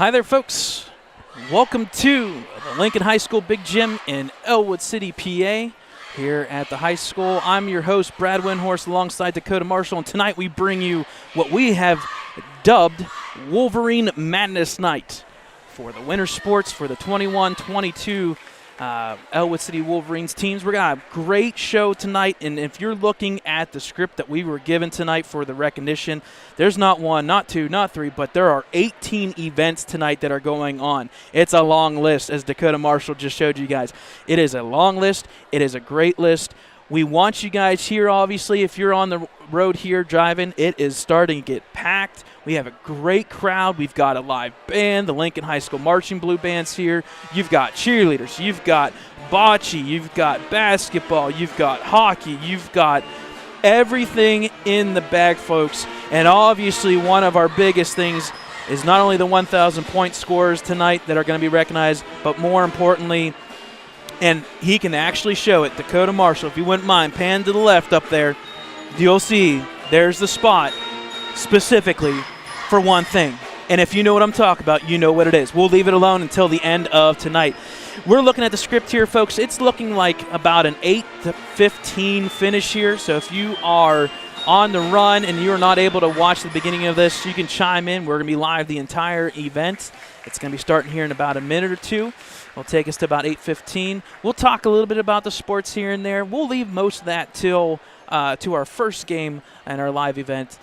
Hi there, folks. Welcome to the Lincoln High School Big Gym in Ellwood City, PA. Here at the high school, I'm your host, Brad Windhorst, alongside Dakota Marshall, and tonight we bring you what we have dubbed Wolverine Madness Night for the winter sports for the 21-22 Ellwood City Wolverines teams. We're going to have a great show tonight, and if you're looking at the script that we were given tonight for the recognition, there's not one, not two, not three, but there are 18 events tonight that are going on. It's a long list, as Dakota Marshall just showed you guys. It is a long list. It is a great list. We want you guys here, obviously. If you're on the road here driving, it is starting to get packed. We have a great crowd. We've got a live band, the Lincoln High School Marching Blue Band's here. You've got cheerleaders. You've got bocce. You've got basketball. You've got hockey. You've got everything in the bag, folks. And obviously one of our biggest things is not only the 1,000-point scorers tonight that are going to be recognized, but more importantly, and he can actually show it, Dakota Marshall, if you wouldn't mind, pan to the left up there, you'll see there's the spot specifically for one thing. And if you know what I'm talking about, you know what it is. We'll leave it alone until the end of tonight. We're looking at the script here, folks. It's looking like about an 8-15 finish here. So if you are on the run and you're not able to watch the beginning of this, you can chime in. We're going to be live the entire event. It's going to be starting here in about a minute or two. It'll take us to about 8:15. We'll talk a little bit about the sports here and there. We'll leave most of that till to our first game and our live event,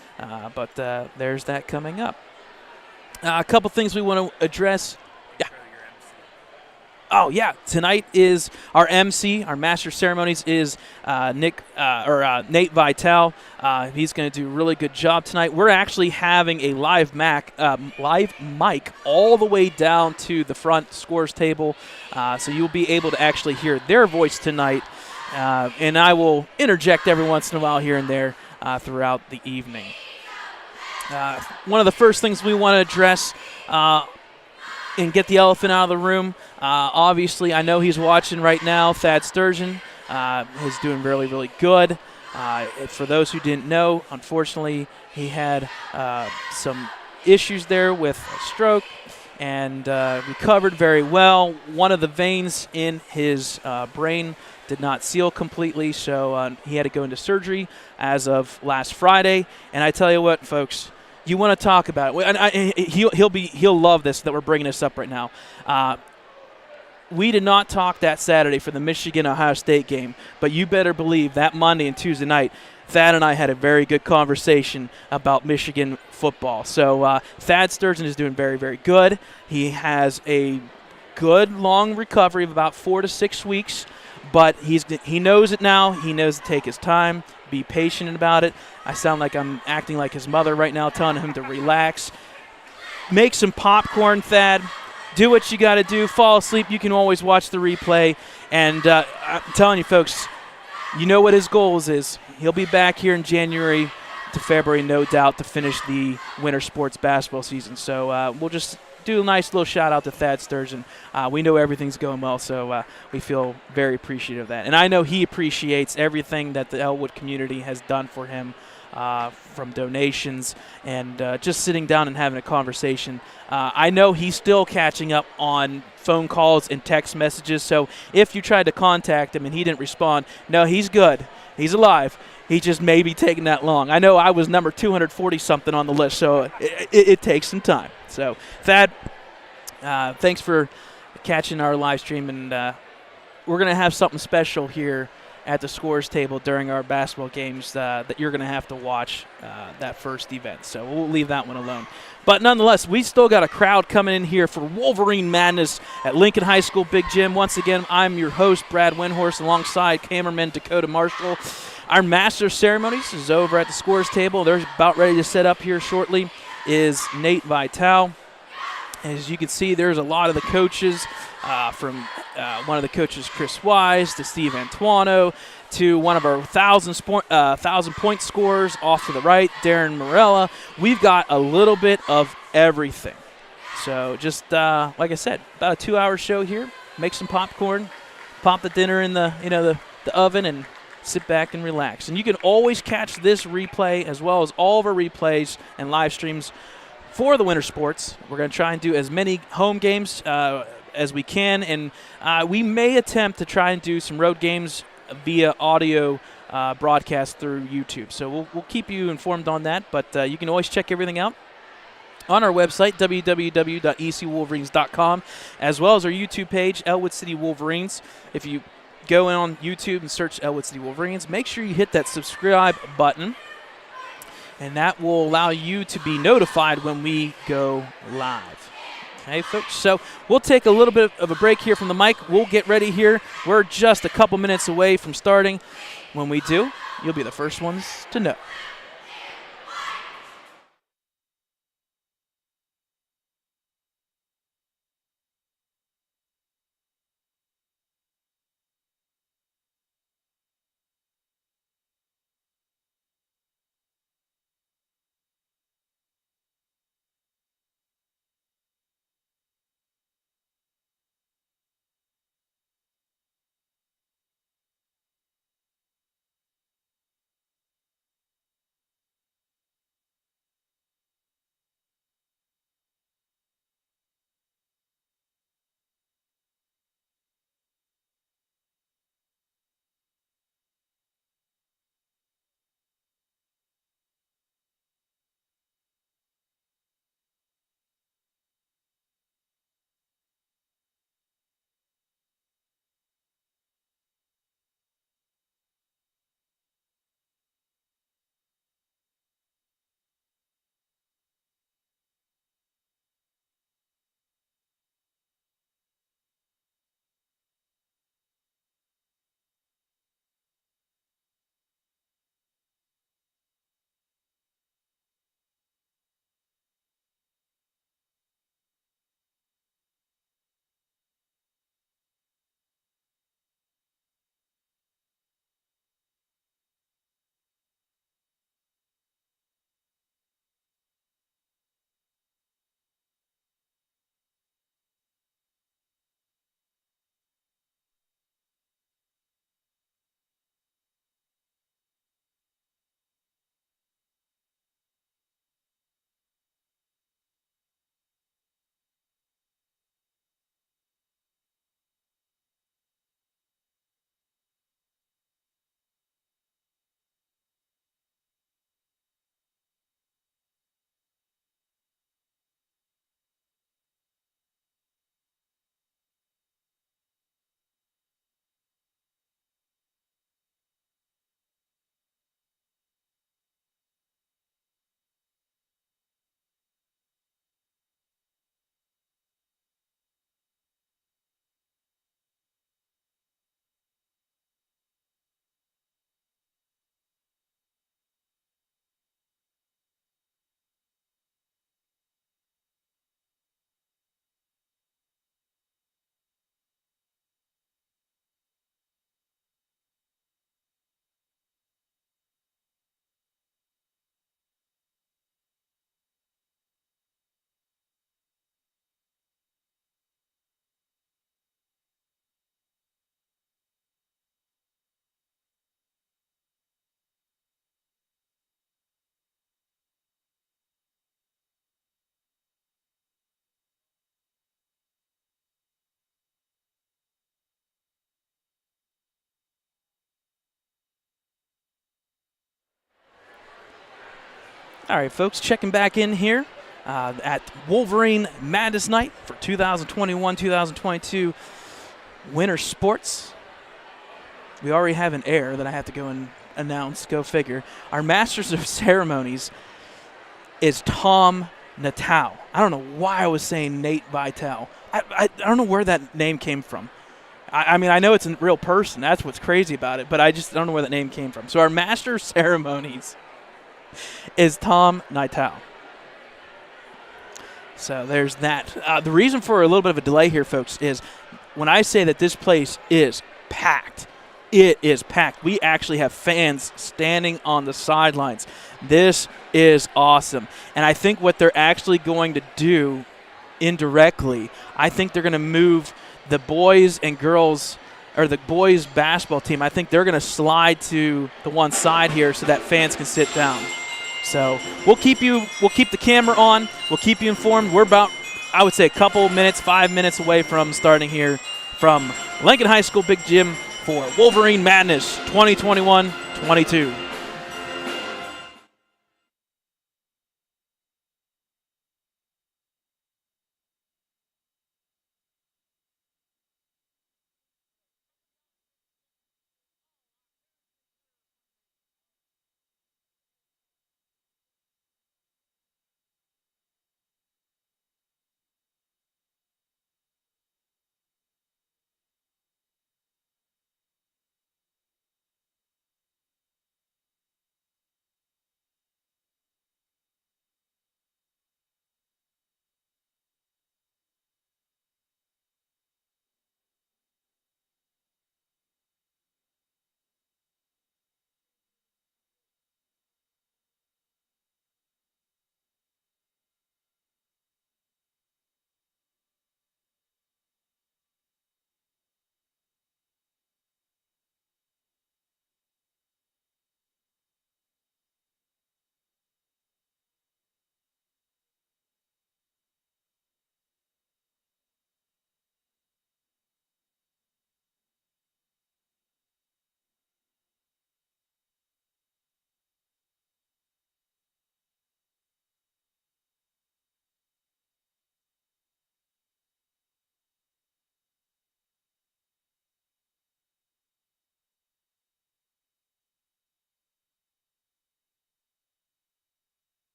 but there's that coming up. A couple things we want to address. Yeah. Oh, yeah. Tonight is our MC. Our master of ceremonies is Nate Vitale. He's going to do a really good job tonight. We're actually having a live mic all the way down to the front scores table, so you'll be able to actually hear their voice tonight. And I will interject every once in a while here and there throughout the evening. One of the first things we want to address and get the elephant out of the room, obviously I know he's watching right now, Thad Sturgeon is doing really, really good. For those who didn't know, unfortunately he had some issues there with a stroke and recovered very well. One of the veins in his brain did not seal completely, so he had to go into surgery as of last Friday. And I tell you what, folks, you want to talk about it. And he'll love this that we're bringing this up right now. We did not talk that Saturday for the Michigan-Ohio State game, but you better believe that Monday and Tuesday night, Thad and I had a very good conversation about Michigan football. So Thad Sturgeon is doing very, very good. He has a good long recovery of about 4 to 6 weeks, but he knows it now. He knows to take his time, be patient about it. I sound like I'm acting like his mother right now, telling him to relax. Make some popcorn, Thad. Do what you got to do. Fall asleep. You can always watch the replay. And I'm telling you, folks, you know what his goals is. He'll be back here in January to February, no doubt, to finish the winter sports basketball season. So we'll just do a nice little shout-out to Thad Sturgeon. We know everything's going well, so we feel very appreciative of that. And I know he appreciates everything that the Ellwood community has done for him, from donations and just sitting down and having a conversation. I know he's still catching up on phone calls and text messages, so if you tried to contact him and he didn't respond, no, he's good. He's alive. He just may be taking that long. I know I was number 240-something on the list, so it takes some time. So, Thad, thanks for catching our live stream, and we're going to have something special here at the scores table during our basketball games that you're going to have to watch that first event. So we'll leave that one alone. But nonetheless, we still got a crowd coming in here for Wolverine Madness at Lincoln High School Big Gym. Once again, I'm your host, Brad Windhorst, alongside cameraman Dakota Marshall. Our master of ceremonies is over at the scores table. They're about ready to set up here shortly, is Nate Vitale. As you can see, there's a lot of the coaches, from one of the coaches, Chris Wise, to Steve Antuano, to one of our 1,000-point scorers off to the right, Darren Morella. We've got a little bit of everything. So just, like I said, about a 2-hour show here. Make some popcorn, pop the dinner in the oven, and sit back and relax. And you can always catch this replay as well as all of our replays and live streams for the winter sports. We're going to try and do as many home games as we can, and we may attempt to try and do some road games via audio broadcast through YouTube. So we'll keep you informed on that, but you can always check everything out on our website, www.ecwolverines.com, as well as our YouTube page, Ellwood City Wolverines. If you go in on YouTube and search Ellwood City Wolverines, make sure you hit that subscribe button, and that will allow you to be notified when we go live. Okay, folks, so we'll take a little bit of a break here from the mic. We'll get ready here. We're just a couple minutes away from starting. When we do, you'll be the first ones to know. All right, folks, checking back in here at Wolverine Madness Night for 2021-2022 Winter Sports. We already have an heir that I have to go and announce. Go figure. Our Masters of Ceremonies is Tom Natal. I don't know why I was saying Nate Vitale. I don't know where that name came from. I mean, I know it's a real person. That's what's crazy about it, but I just don't know where that name came from. So our Master of Ceremonies is Tom Natal. So there's that. The reason for a little bit of a delay here, folks, is when I say that this place is packed, it is packed. We actually have fans standing on the sidelines. This is awesome. And I think what they're actually going to do indirectly, I think they're going to move the boys and girls, or the boys basketball team, I think they're going to slide to the one side here so that fans can sit down. So we'll keep the camera on. We'll keep you informed. We're about, I would say, a couple minutes, 5 minutes away from starting here from Lincoln High School Big Gym for Wolverine Madness 2021-22.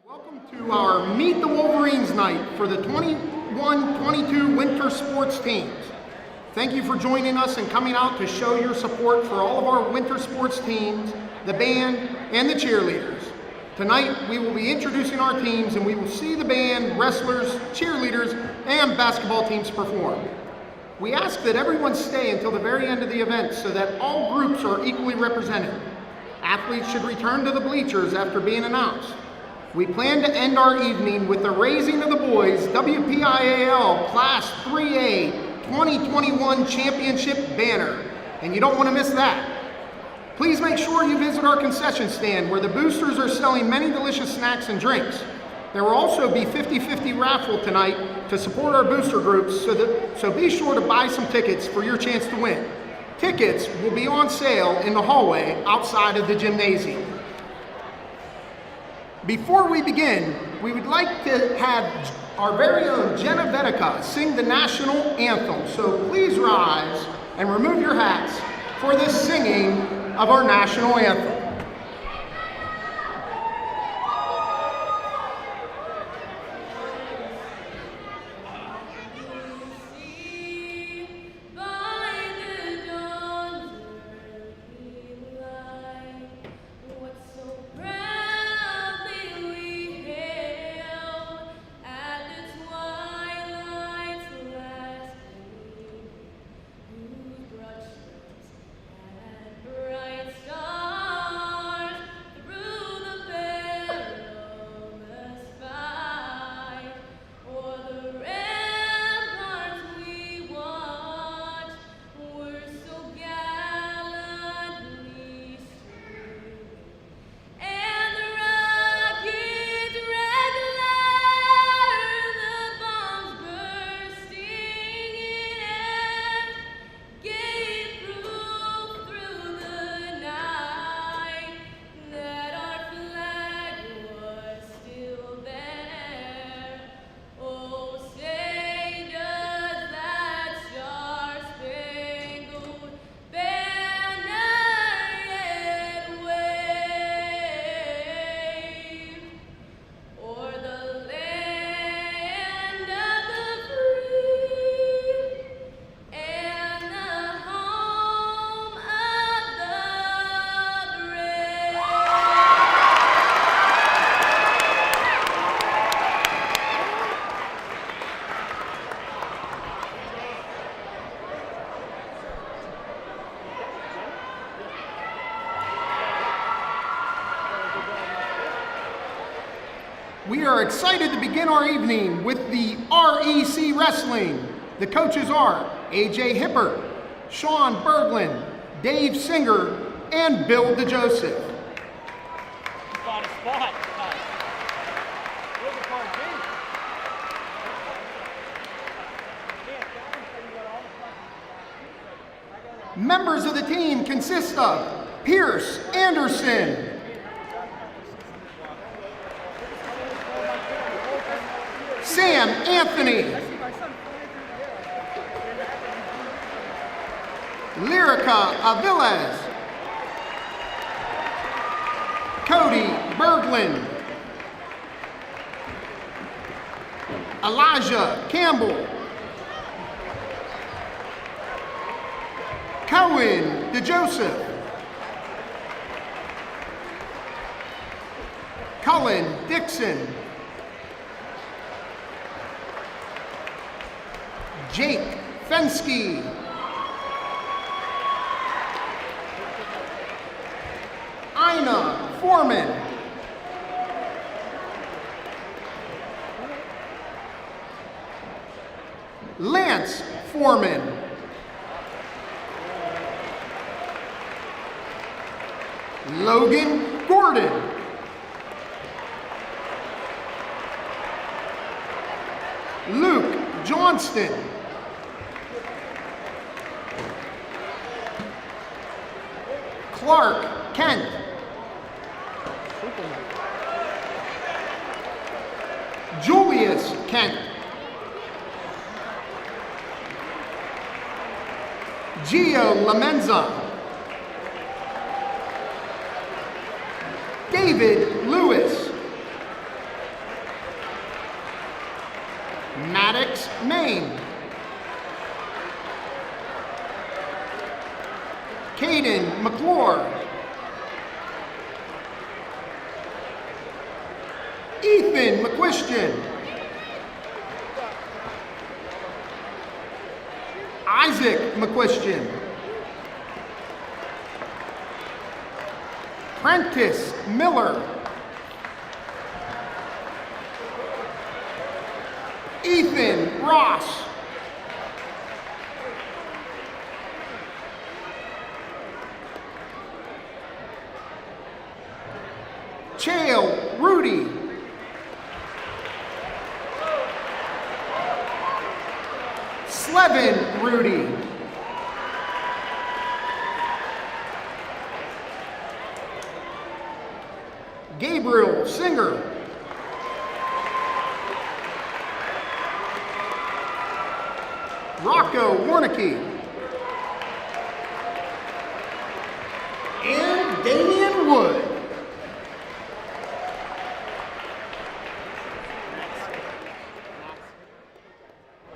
Welcome to our Meet the Wolverines night for the 21-22 winter sports teams. Thank you for joining us and coming out to show your support for all of our winter sports teams, the band, and the cheerleaders. Tonight, we will be introducing our teams and we will see the band, wrestlers, cheerleaders, and basketball teams perform. We ask that everyone stay until the very end of the event so that all groups are equally represented. Athletes should return to the bleachers after being announced. We plan to end our evening with the raising of the boys WPIAL Class 3A 2021 Championship banner, and you don't want to miss that. Please make sure you visit our concession stand where the boosters are selling many delicious snacks and drinks. There will also be 50-50 raffle tonight to support our booster groups, so be sure to buy some tickets for your chance to win. Tickets will be on sale in the hallway outside of the gymnasium. Before we begin, we would like to have our very own Jenna Vetica sing the national anthem. So please rise and remove your hats for the singing of our national anthem. We are excited to begin our evening with the REC Wrestling. The coaches are AJ Hippert, Sean Berglund, Dave Singer, and Bill DeJoseph. On a spot. Where's the card, Members of the team consist of Pierce Anderson, Sam Anthony, Lyrica Aviles, Cody Berglund, Elijah Campbell, Cohen DeJoseph, Cullen Dixon, Jake Fensky, Ina Foreman, Lance Foreman, Logan Gordon, Luke Johnston, Clark Kent, Julius Kent, Gio Lamenza, David Lewis, Maddox Main, Caden McClure. Ethan McQuistion. Isaac McQuistion. Prentice Miller. Ethan Ross. Chael Rudy. Slevin Rudy. Gabriel Singer. Rocco Warnicki. And Damian Wood.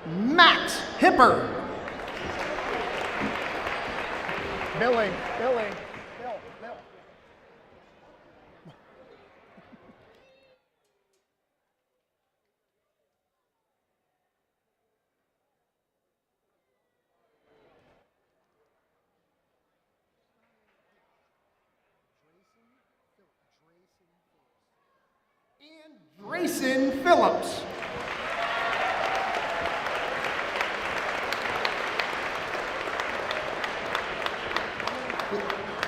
Max Hipper. Billy. Bill. And Grayson Phillips.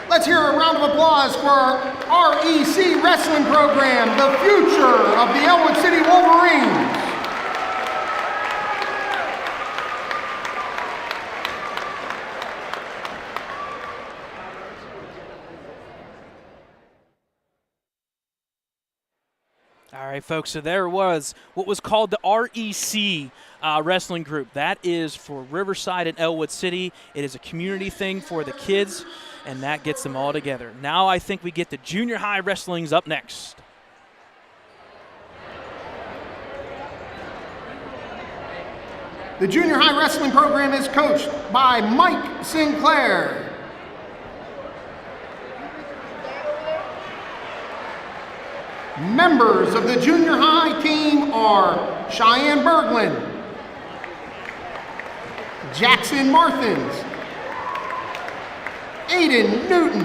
Let's hear a round of applause for our REC wrestling program, the future of the Ellwood City Wolverines. All right, folks, so there was what was called the REC wrestling group. That is for Riverside and Ellwood City. It is a community thing for the kids, and that gets them all together. Now I think we get the junior high wrestling's up next. The junior high wrestling program is coached by Mike Sinclair. Members of the junior high team are Cheyenne Berglund, Jackson Marthins, Aiden Newton,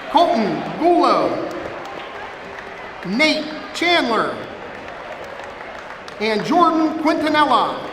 Colton Gulo, Nate Chandler, and Jordan Quintanilla.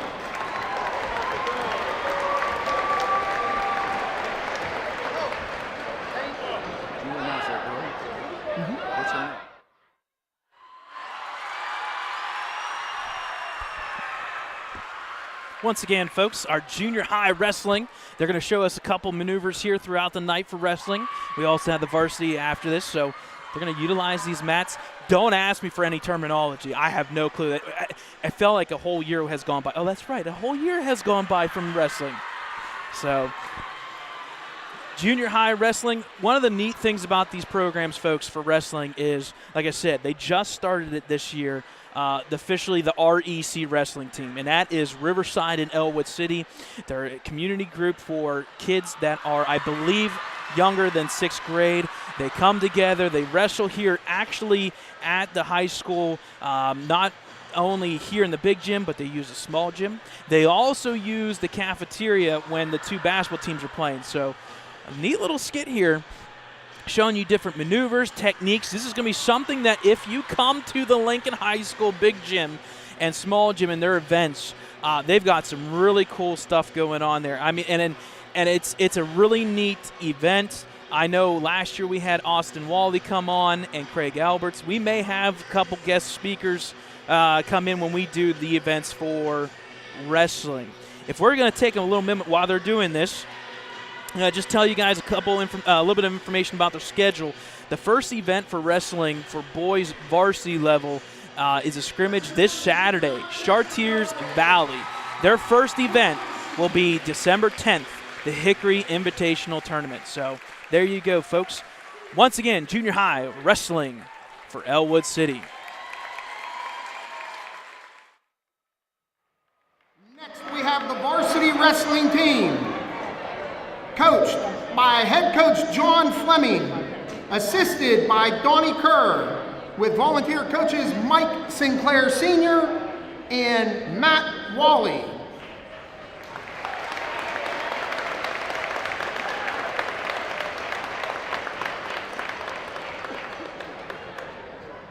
Once again, folks, our junior high wrestling, they're going to show us a couple maneuvers here throughout the night for wrestling. We also have the varsity after this, so they're going to utilize these mats. Don't ask me for any terminology. I have no clue. I felt like a whole year has gone by. Oh, that's right. A whole year has gone by from wrestling. So junior high wrestling, one of the neat things about these programs, folks, for wrestling is, like I said, they just started it this year. Officially the REC wrestling team, and that is Riverside and Ellwood City. They're a community group for kids that are, I believe, younger than 6th grade. They come together, they wrestle here actually at the high school, not only here in the big gym, but they use a small gym. They also use the cafeteria when the two basketball teams are playing. So a neat little skit here, showing you different maneuvers, techniques. This is going to be something that if you come to the Lincoln High School big gym and small gym in their events, they've got some really cool stuff going on there. I mean, and it's a really neat event. I know last year we had Austin Wally come on and Craig Alberts. We may have a couple guest speakers come in when we do the events for wrestling. If we're going to take a little minute while they're doing this, just tell you guys a little bit of information about their schedule. The first event for wrestling for boys varsity level is a scrimmage this Saturday, Chartiers Valley. Their first event will be December 10th, the Hickory Invitational Tournament. So there you go, folks. Once again, junior high wrestling for Ellwood City. Next, we have the varsity wrestling team, coached by head coach John Fleming, assisted by Donnie Kerr, with volunteer coaches Mike Sinclair Sr. and Matt Wally.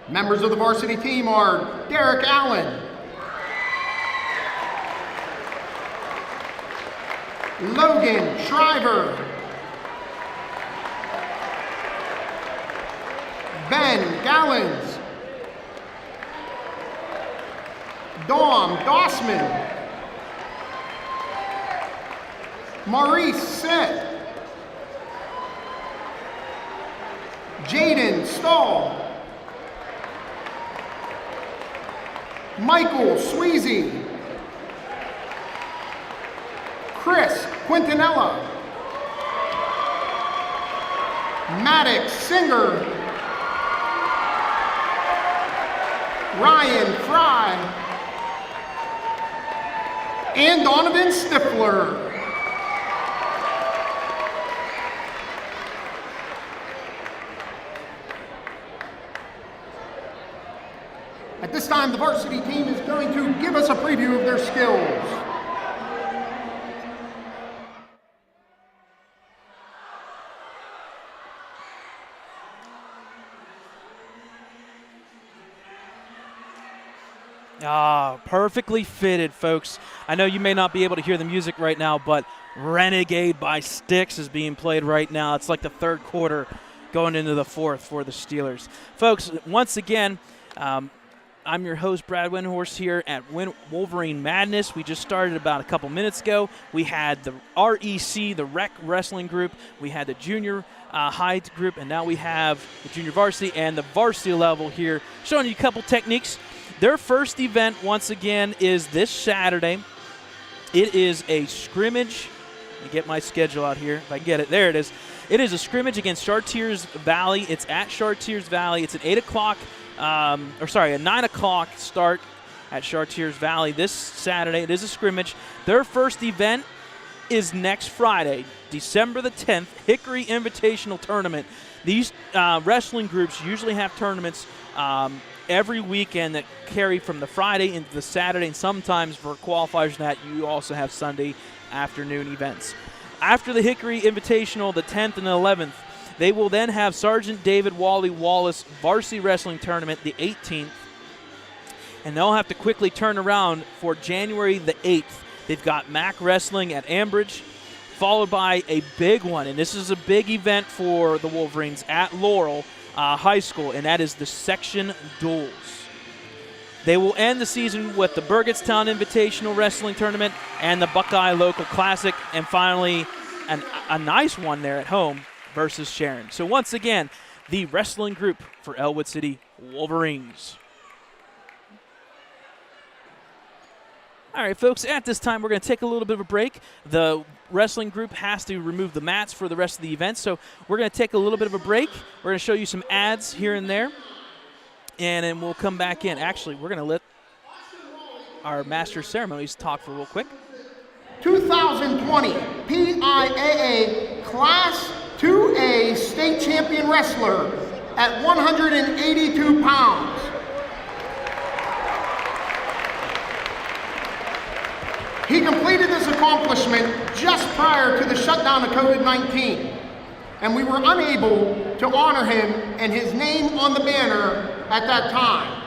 Members of the varsity team are Derek Allen, Logan Shriver, Ben Gallons, Dom Dossman, Maurice Set, Jaden Stahl, Michael Sweezy, Chris Quintanilla, Maddox Singer, Ryan Fry, and Donovan Stifler. At this time, the varsity team is going to give us a preview of their skills. Perfectly fitted, folks. I know you may not be able to hear the music right now, but Renegade by Styx is being played right now. It's like the third quarter going into the fourth for the Steelers. Folks, once again, I'm your host, Brad Windhorst, here at Wolverine Madness. We just started about a couple minutes ago. We had the REC, the Rec Wrestling Group. We had the Junior High Group, and now we have the Junior Varsity and the Varsity level here, showing you a couple techniques. Their first event, once again, is this Saturday. It is a scrimmage. Let me get my schedule out here. If I get it. There it is. It is a scrimmage against Chartiers Valley. It's at Chartiers Valley. It's an 8 o'clock, a 9 o'clock start at Chartiers Valley this Saturday. It is a scrimmage. Their first event is next Friday, December the 10th, Hickory Invitational Tournament. These wrestling groups usually have tournaments every weekend that carry from the Friday into the Saturday, and sometimes for qualifiers that you also have Sunday afternoon events. After the Hickory Invitational, the 10th and the 11th, they will then have Sergeant David Wally Wallace Varsity Wrestling Tournament the 18th, and they'll have to quickly turn around for January the 8th. They've got Mac Wrestling at Ambridge, followed by a big one, and this is a big event for the Wolverines at Laurel High School, and that is the Section Duels. They will end the season with the Burgettstown Invitational Wrestling Tournament and the Buckeye Local Classic, and finally a nice one there at home versus Sharon. So once again, the wrestling group for Ellwood City Wolverines. All right, folks, at this time, we're going to take a little bit of a break. The wrestling group has to remove the mats for the rest of the event, so we're going to take a little bit of a break. We're going to show you some ads here and there, and then we'll come back in. Actually, we're going to let our master of ceremonies talk for real quick. 2020 PIAA Class 2A State Champion Wrestler at 182 pounds. He completed this accomplishment just prior to the shutdown of COVID-19, and we were unable to honor him and his name on the banner at that time.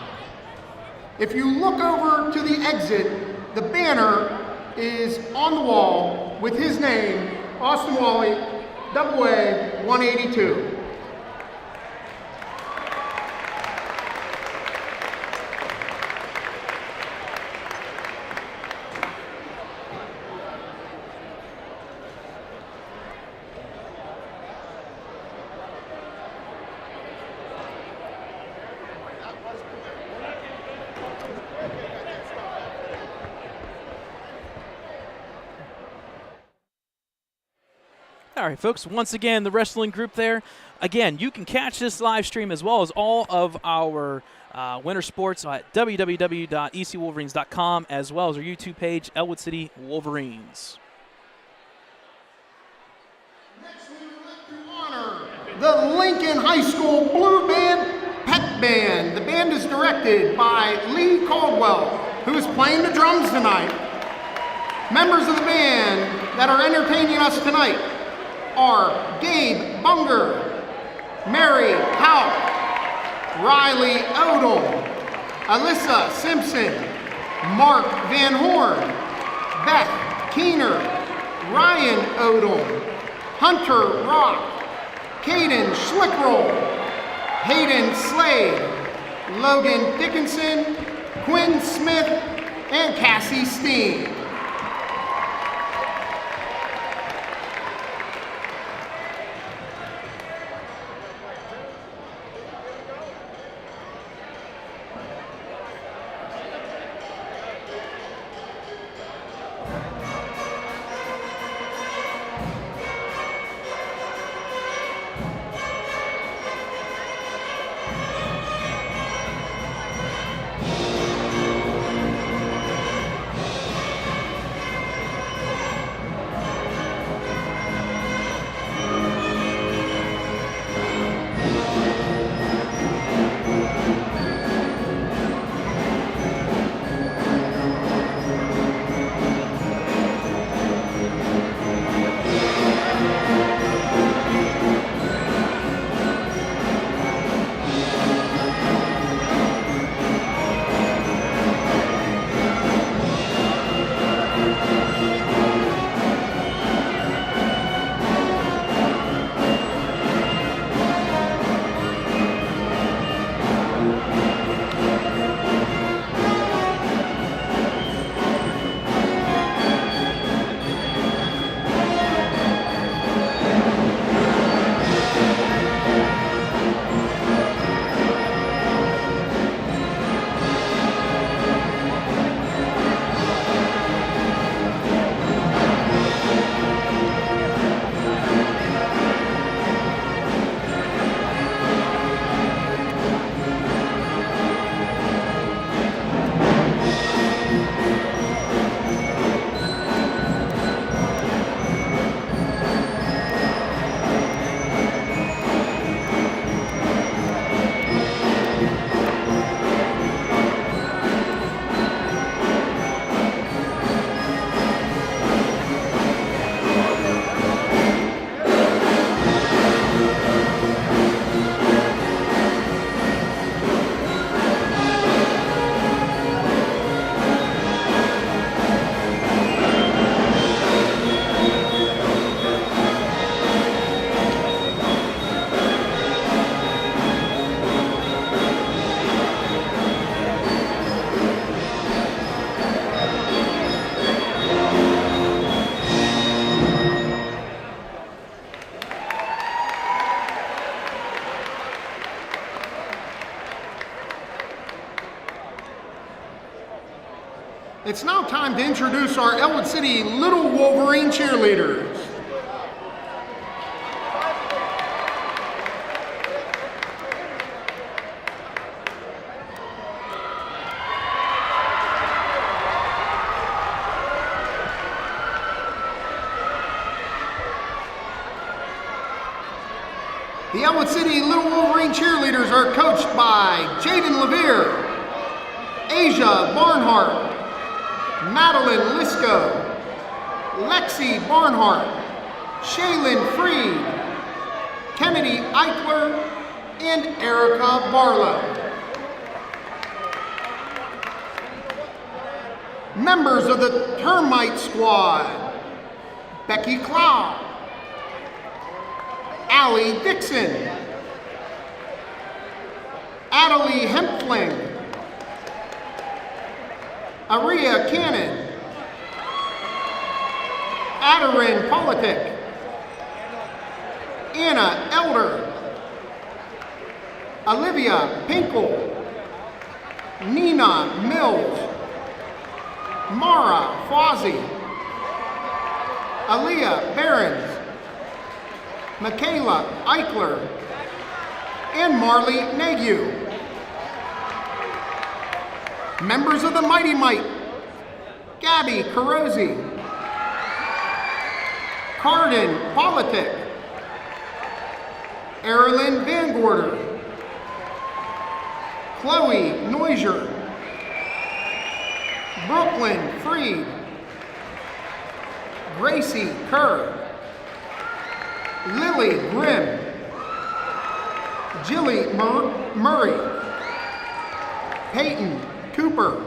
If you look over to the exit, the banner is on the wall with his name, Austin Wally, AA 182. All right, folks, once again, the wrestling group there. Again, you can catch this live stream as well as all of our winter sports at www.ecwolverines.com, as well as our YouTube page, Ellwood City Wolverines. the Lincoln High School Blue Band Pep Band. The band is directed by Lee Caldwell, who is playing the drums tonight. Members of the band that are entertaining us tonight are Gabe Bunger, Mary Howe, Riley Odom, Alyssa Simpson, Mark Van Horn, Beth Keener, Ryan Odom, Hunter Rock, Caden Schlickroll, Hayden Slade, Logan Dickinson, Quinn Smith, and Cassie Steen. It's now time to introduce our Ellwood City Little Wolverine cheerleaders. The Ellwood City Little Wolverine cheerleaders are coached by Jaden Levere, Asia Barnhart, Madeline Lisco, Lexi Barnhart, Shaylin Freed, Kennedy Eichler, and Erica Barlow. Members of the Termite Squad, Becky Clow, Allie Dixon, Adelie Hempfling, Aria Cannon, Adarin Politic, Anna Elder, Olivia Pinkel, Nina Mills, Mara Fawzi, Aaliyah Behrens, Michaela Eichler, and Marley Nagu. Members of the Mighty Might, Gabby Carosi, Cardin Politic, Erilyn Van Gorder, Chloe Neuser, Brooklyn Freed, Gracie Kerr, Lily Grimm, Jilly Murray, Peyton Cooper,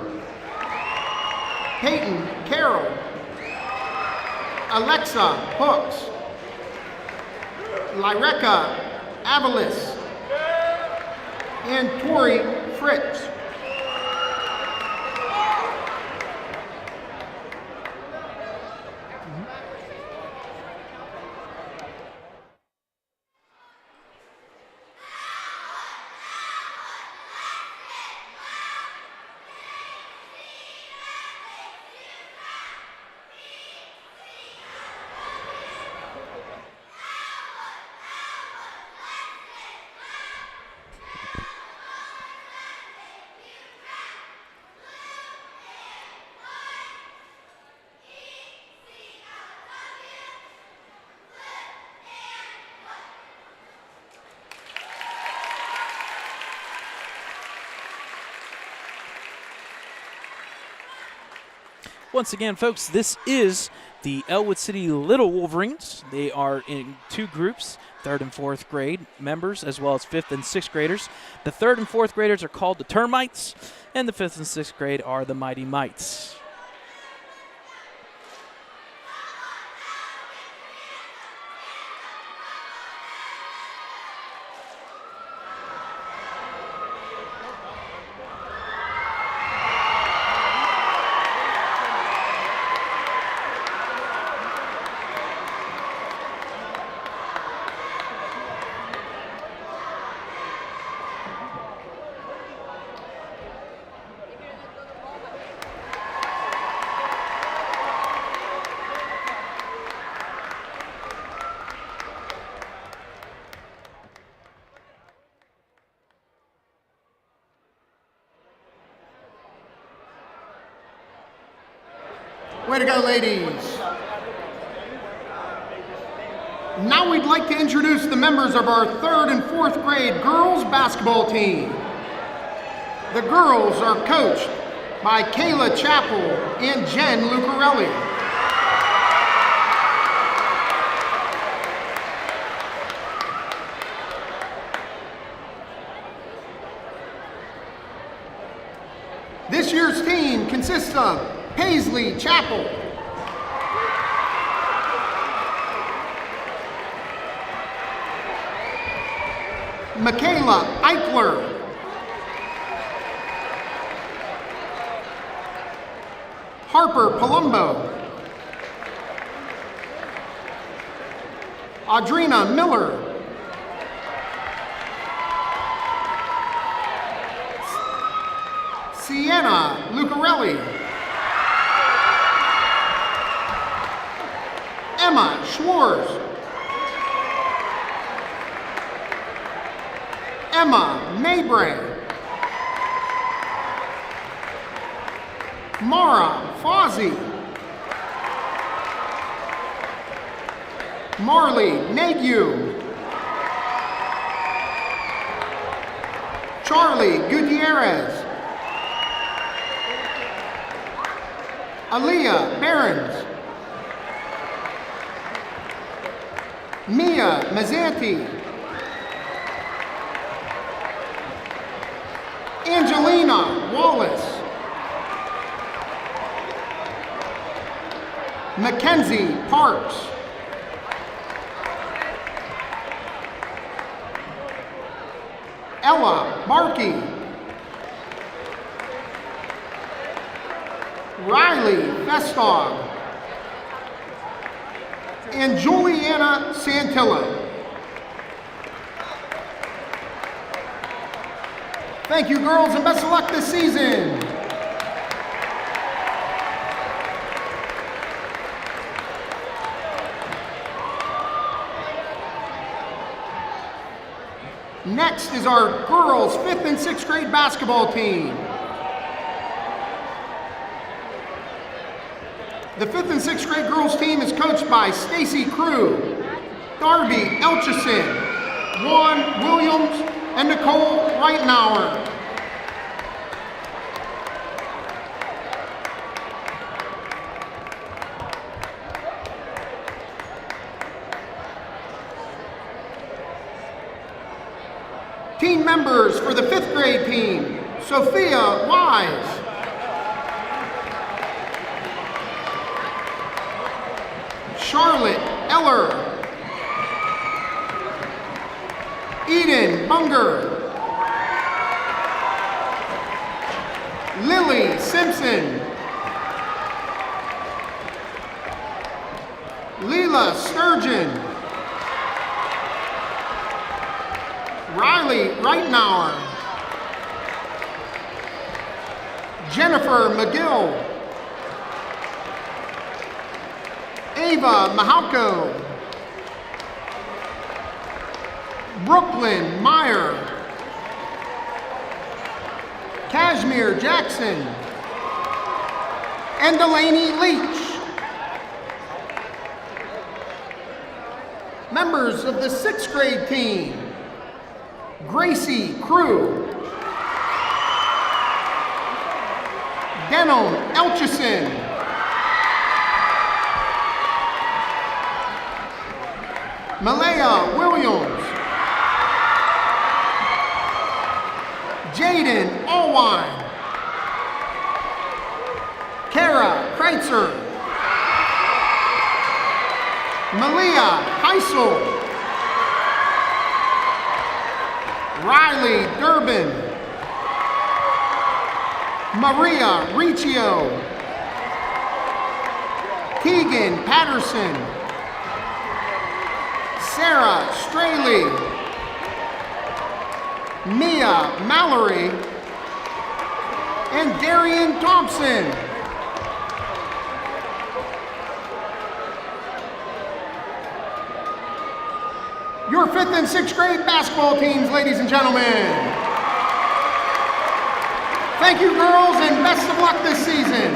Peyton Carroll, Alexa Hooks, Lyreka Avalis, and Tori Fritz. Once again, folks, this is the Ellwood City Little Wolverines. They are in two groups, 3rd and 4th grade members, as well as 5th and 6th graders. The 3rd and 4th graders are called the Termites, and the 5th and 6th grade are the Mighty Mites. Way to go, ladies. Now we'd like to introduce the members of our 3rd and 4th grade girls basketball team. The girls are coached by Kayla Chappell and Jen Lucarelli. This year's team consists of Paisley Chappell, Michaela Eichler, Harper Palumbo, Audrina Miller, Sienna Lucarelli, Emma Schwartz, Emma Mabray, Mara Fozzie, Marley Nagu, Charlie Gutierrez, Aaliyah Behrens, Mia Mazzanti, Angelina Wallace, Mackenzie Parks, Ella Barkey, Riley Festog, and Juliana Santilla. Thank you, girls, and best of luck this season. Next is our girls' 5th and 6th grade basketball team. The 5th and 6th grade girls team is coached by Stacy Crew, Darby Elchison, Juan Williams, and Nicole Reitenauer. Team members for the 5th grade team, Sophia Wise, Charlotte Eller, Eden Bunger, Lily Simpson, Leela Sturgeon, Riley Reitenauer, Jennifer McGill, Ava Mahalko, Brooklyn Meyer, Kashmir Jackson, and Delaney Leach. Members of the 6th grade team, Gracie Crew, Denon Elchison, Malaya Williams, Jaden Allwine, Kara Kreitzer, Malia Heisel, Riley Durbin, Maria Riccio, Keegan Patterson, Sarah Straley, Mia Mallory, and Darian Thompson. Your 5th and 6th grade basketball teams, ladies and gentlemen. Thank you, girls, and best of luck this season.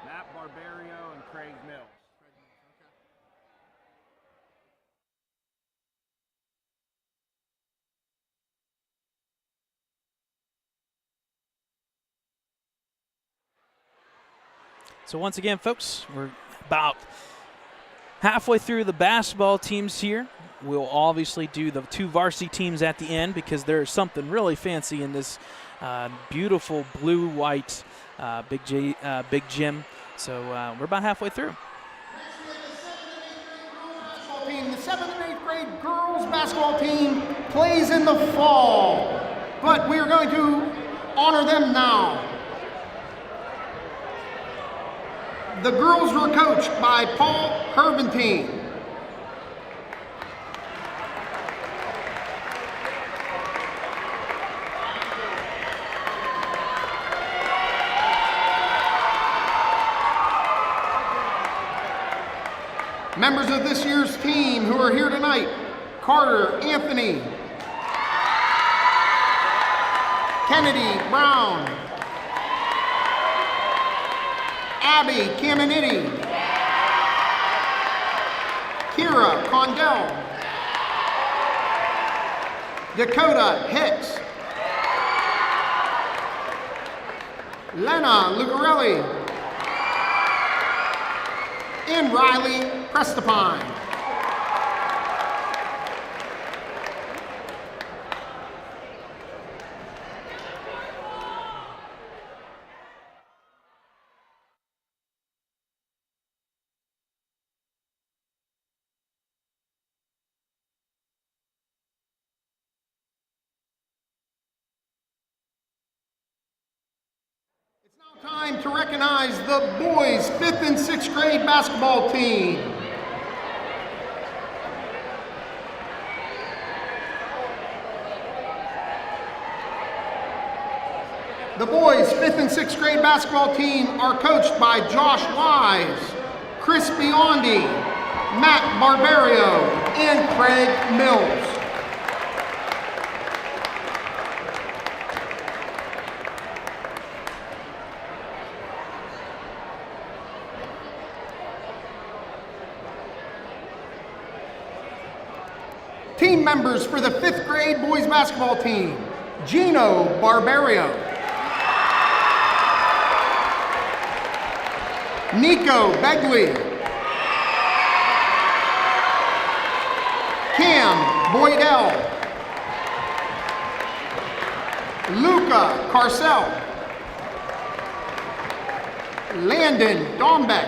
Matt Barbario and Craig Mills. So once again, folks, we're about halfway through the basketball teams here. We'll obviously do the 2 varsity teams at the end because there's something really fancy in this beautiful blue-white big gym. So we're about halfway through. The 7th and 8th grade girls basketball team plays in the fall, but we are going to honor them now. The girls were coached by Paul Herventine. Members of this year's team who are here tonight, Carter Anthony, Kennedy Brown, Abby Caminiti, Kira Condell, Dakota Hicks, Lena Lucarelli, and Riley Prestapine. It's now time to recognize the boys' 5th and 6th grade basketball team. The boys' 5th and 6th grade basketball team are coached by Josh Wise, Chris Biondi, Matt Barbario, and Craig Mills. members for the 5th grade boys basketball team, Gino Barbario, Nico Begley, Cam Boydell, Luca Carcel, Landon Dombeck,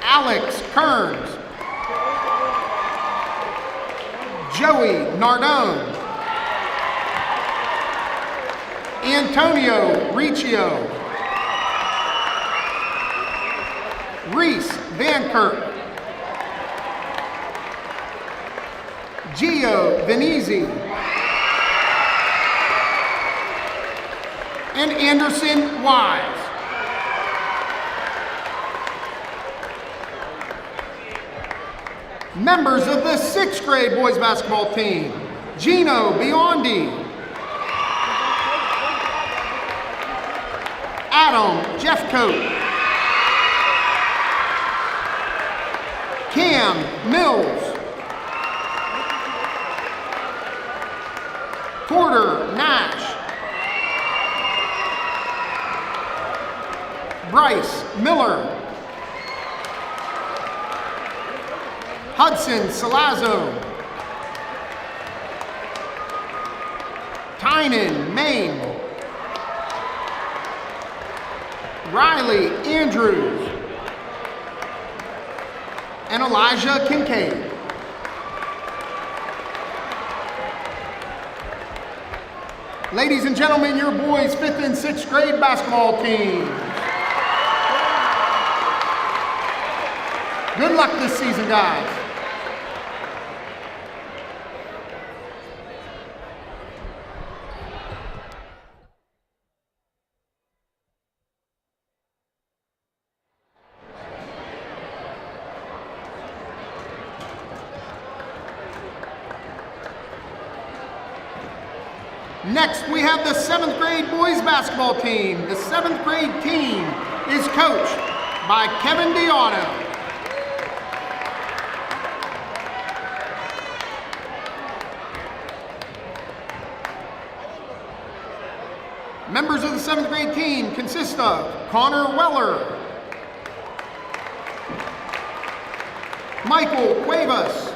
Alex Kearns, Joey Nardone, Antonio Riccio, Reese Van Kirk, Gio Venezi, and Anderson Wise. Members of the 6th grade boys basketball team, Gino Biondi, Adam Jeffcoat, Cam Mills, Porter Nash, Bryce Miller, Hudson Salazzo, Tynan Main, Riley Andrews, and Elijah Kincaid. Ladies and gentlemen, your boys' 5th and 6th grade basketball team. Good luck this season, guys. Next, we have the 7th grade boys basketball team. The 7th grade team is coached by Kevin Deotto. Members of the 7th grade team consist of Connor Weller, Michael Cuevas,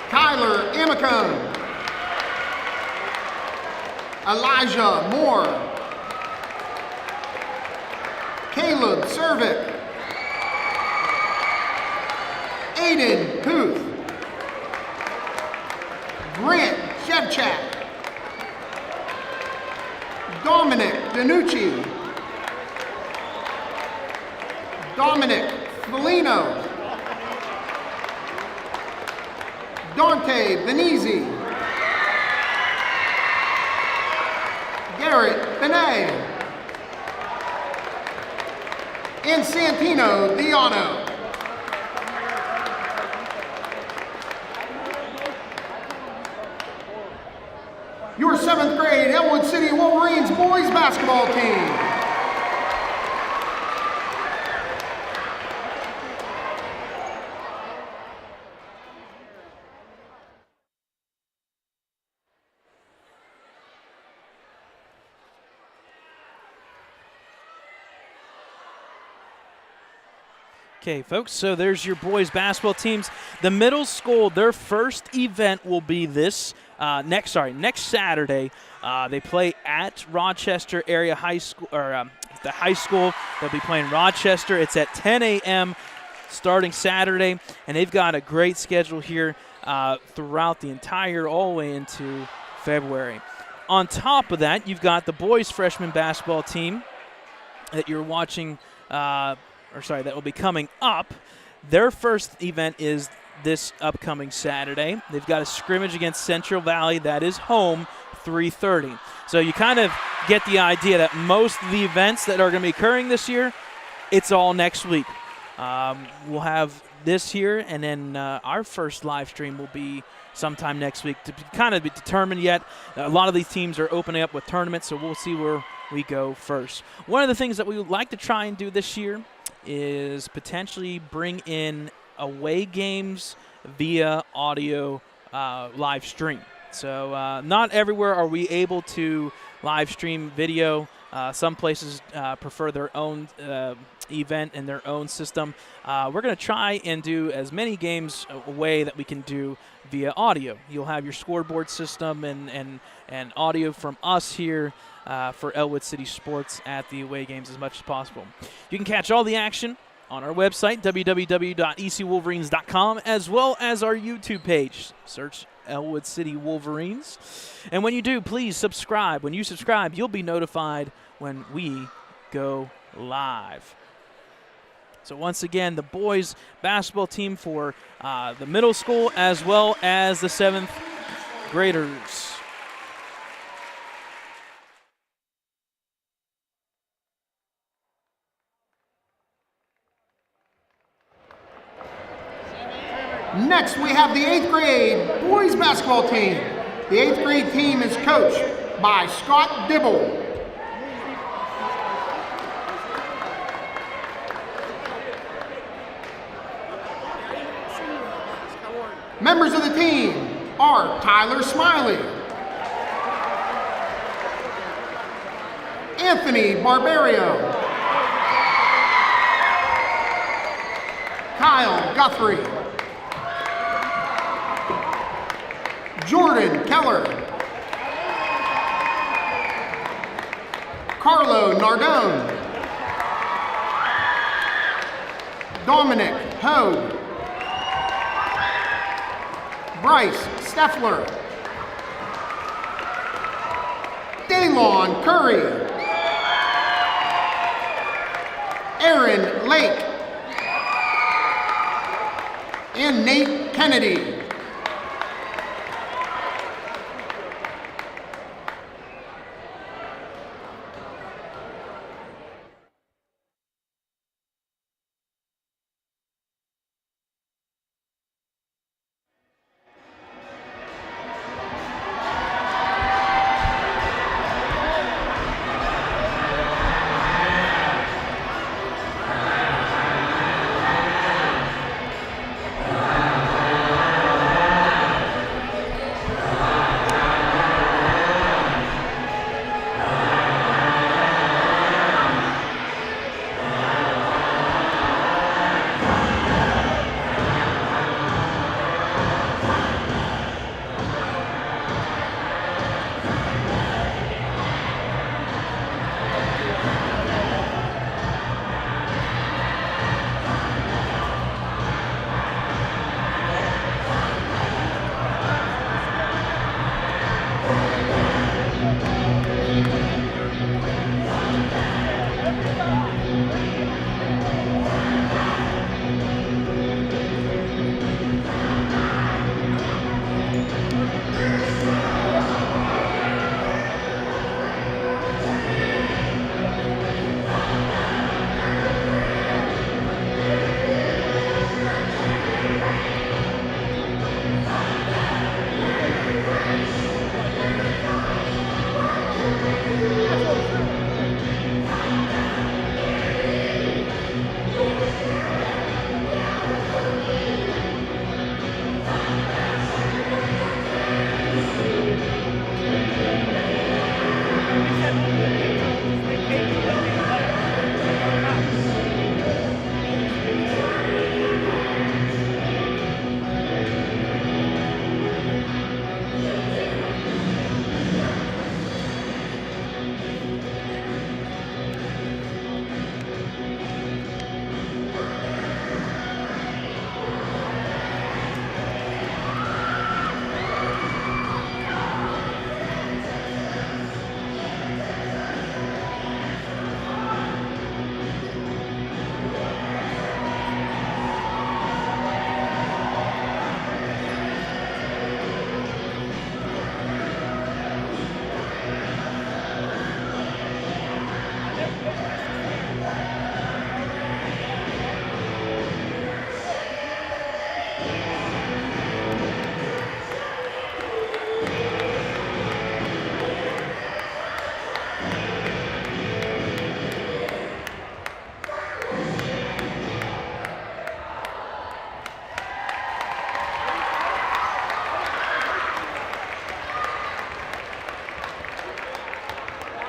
Tyler Amicone, Elijah Moore, Caleb Cervic, Aiden Huth, Grant Shevchak, Dominic Danucci, Dominic Felino, Dante Venezi, Garrett Benet, and Santino Diano. Your 7th grade Ellwood City Wolverines boys basketball team. Okay, folks, so there's your boys basketball teams. The middle school, their first event will be this next Saturday. They play at Rochester Area High School, or the high school. They'll be playing Rochester. It's at 10 a.m. starting Saturday, and they've got a great schedule here throughout the entire, all the way into February. On top of that, you've got the boys freshman basketball team that you're watching, that will be coming up. Their first event is this upcoming Saturday. They've got a scrimmage against Central Valley. That is home, 3:30. So you kind of get the idea that most of the events that are going to be occurring this year, it's all next week. We'll have this here, and then our first live stream will be sometime next week to kind of be determined yet. A lot of these teams are opening up with tournaments, so we'll see where we go first. One of the things that we would like to try and do this year is potentially bring in away games via audio live stream. So not everywhere are we able to live stream video. Some places prefer their own event and their own system. We're going to try and do as many games away that we can do via audio. You'll have your scoreboard system and audio from us here for Ellwood City Sports at the away games as much as possible. You can catch all the action on our website, www.ecwolverines.com, as well as our YouTube page. Search Ellwood City Wolverines. And when you do, please subscribe. When you subscribe, you'll be notified when we go live. So once again, the boys basketball team for the middle school as well as the 7th graders. Next, we have the 8th grade boys basketball team. The 8th grade team is coached by Scott Dibble. Members of the team are Tyler Smiley, Anthony Barbario, Kyle Guthrie, Jordan Keller, Carlo Nardone, Dominic Hogue, Bryce Steffler, Daylon Curry, Aaron Lake, and Nate Kennedy.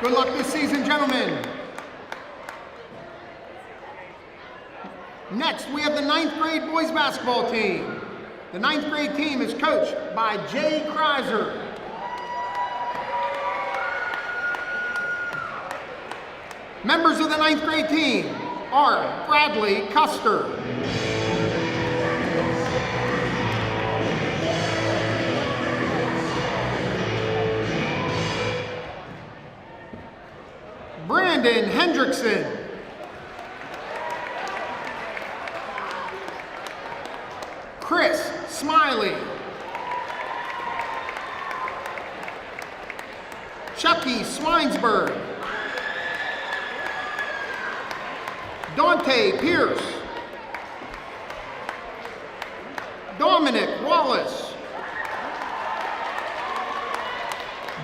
Good luck this season, gentlemen. Next, we have the 9th grade boys basketball team. The 9th grade team is coached by Jay Kreiser. Members of the 9th grade team are Bradley Custer, Brandon Hendrickson, Chris Smiley, Chucky Swinesberg, Dante Pierce, Dominic Wallace,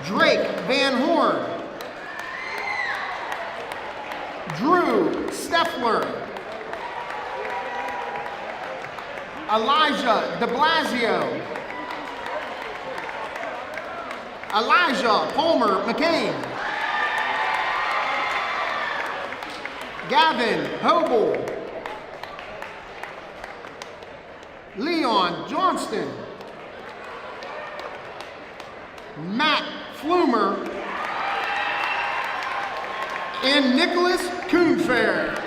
Drake Van Horn, Drew Steffler, Elijah de Blasio, Elijah Palmer McCain, Gavin Hobel, Leon Johnston, Matt Flumer, and Nicholas Kuhnfair.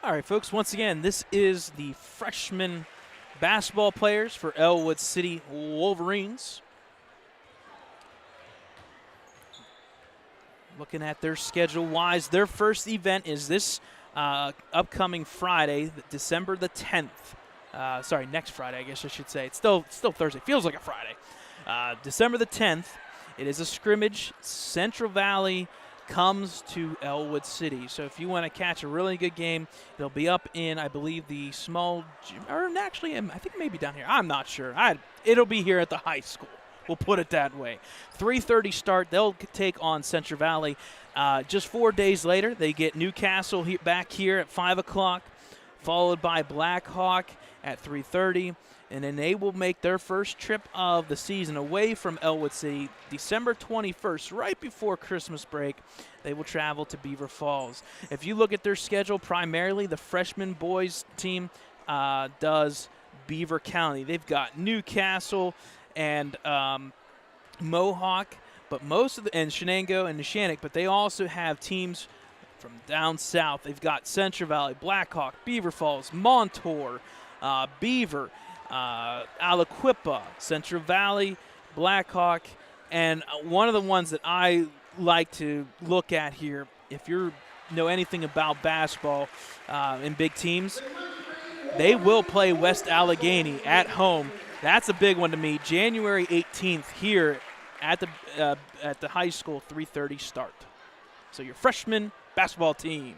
All right, folks, once again, this is the freshman basketball players for Ellwood City Wolverines. Looking at their schedule-wise, their first event is this upcoming Friday, December the 10th. Sorry, next Friday, I guess I should say. It's still Thursday. Feels like a Friday. December the 10th, it is a scrimmage. Central Valley comes to Ellwood City. So if you want to catch a really good game, they'll be up in, I believe, the small gym, or actually, I think maybe down here. I'm not sure. It'll be here at the high school. We'll put it that way. 3:30 start. They'll take on Central Valley. Just 4 days later, they get Newcastle back here at 5 o'clock, followed by Blackhawk at 3:30. And then they will make their first trip of the season away from Ellwood City December 21st, right before Christmas break. They will travel to Beaver Falls. If you look at their schedule, primarily the freshman boys team does Beaver County. They've got Newcastle and Mohawk, but most of and Shenango and Neshannock, but they also have teams from down south. They've got Central Valley, Blackhawk, Beaver Falls, Montour, Beaver, Aliquippa, Central Valley, Blackhawk, and one of the ones that I like to look at here, if you know anything about basketball in big teams, they will play West Allegheny at home. That's a big one to me. January 18th here at the high school, 3:30 start. So your freshman basketball team.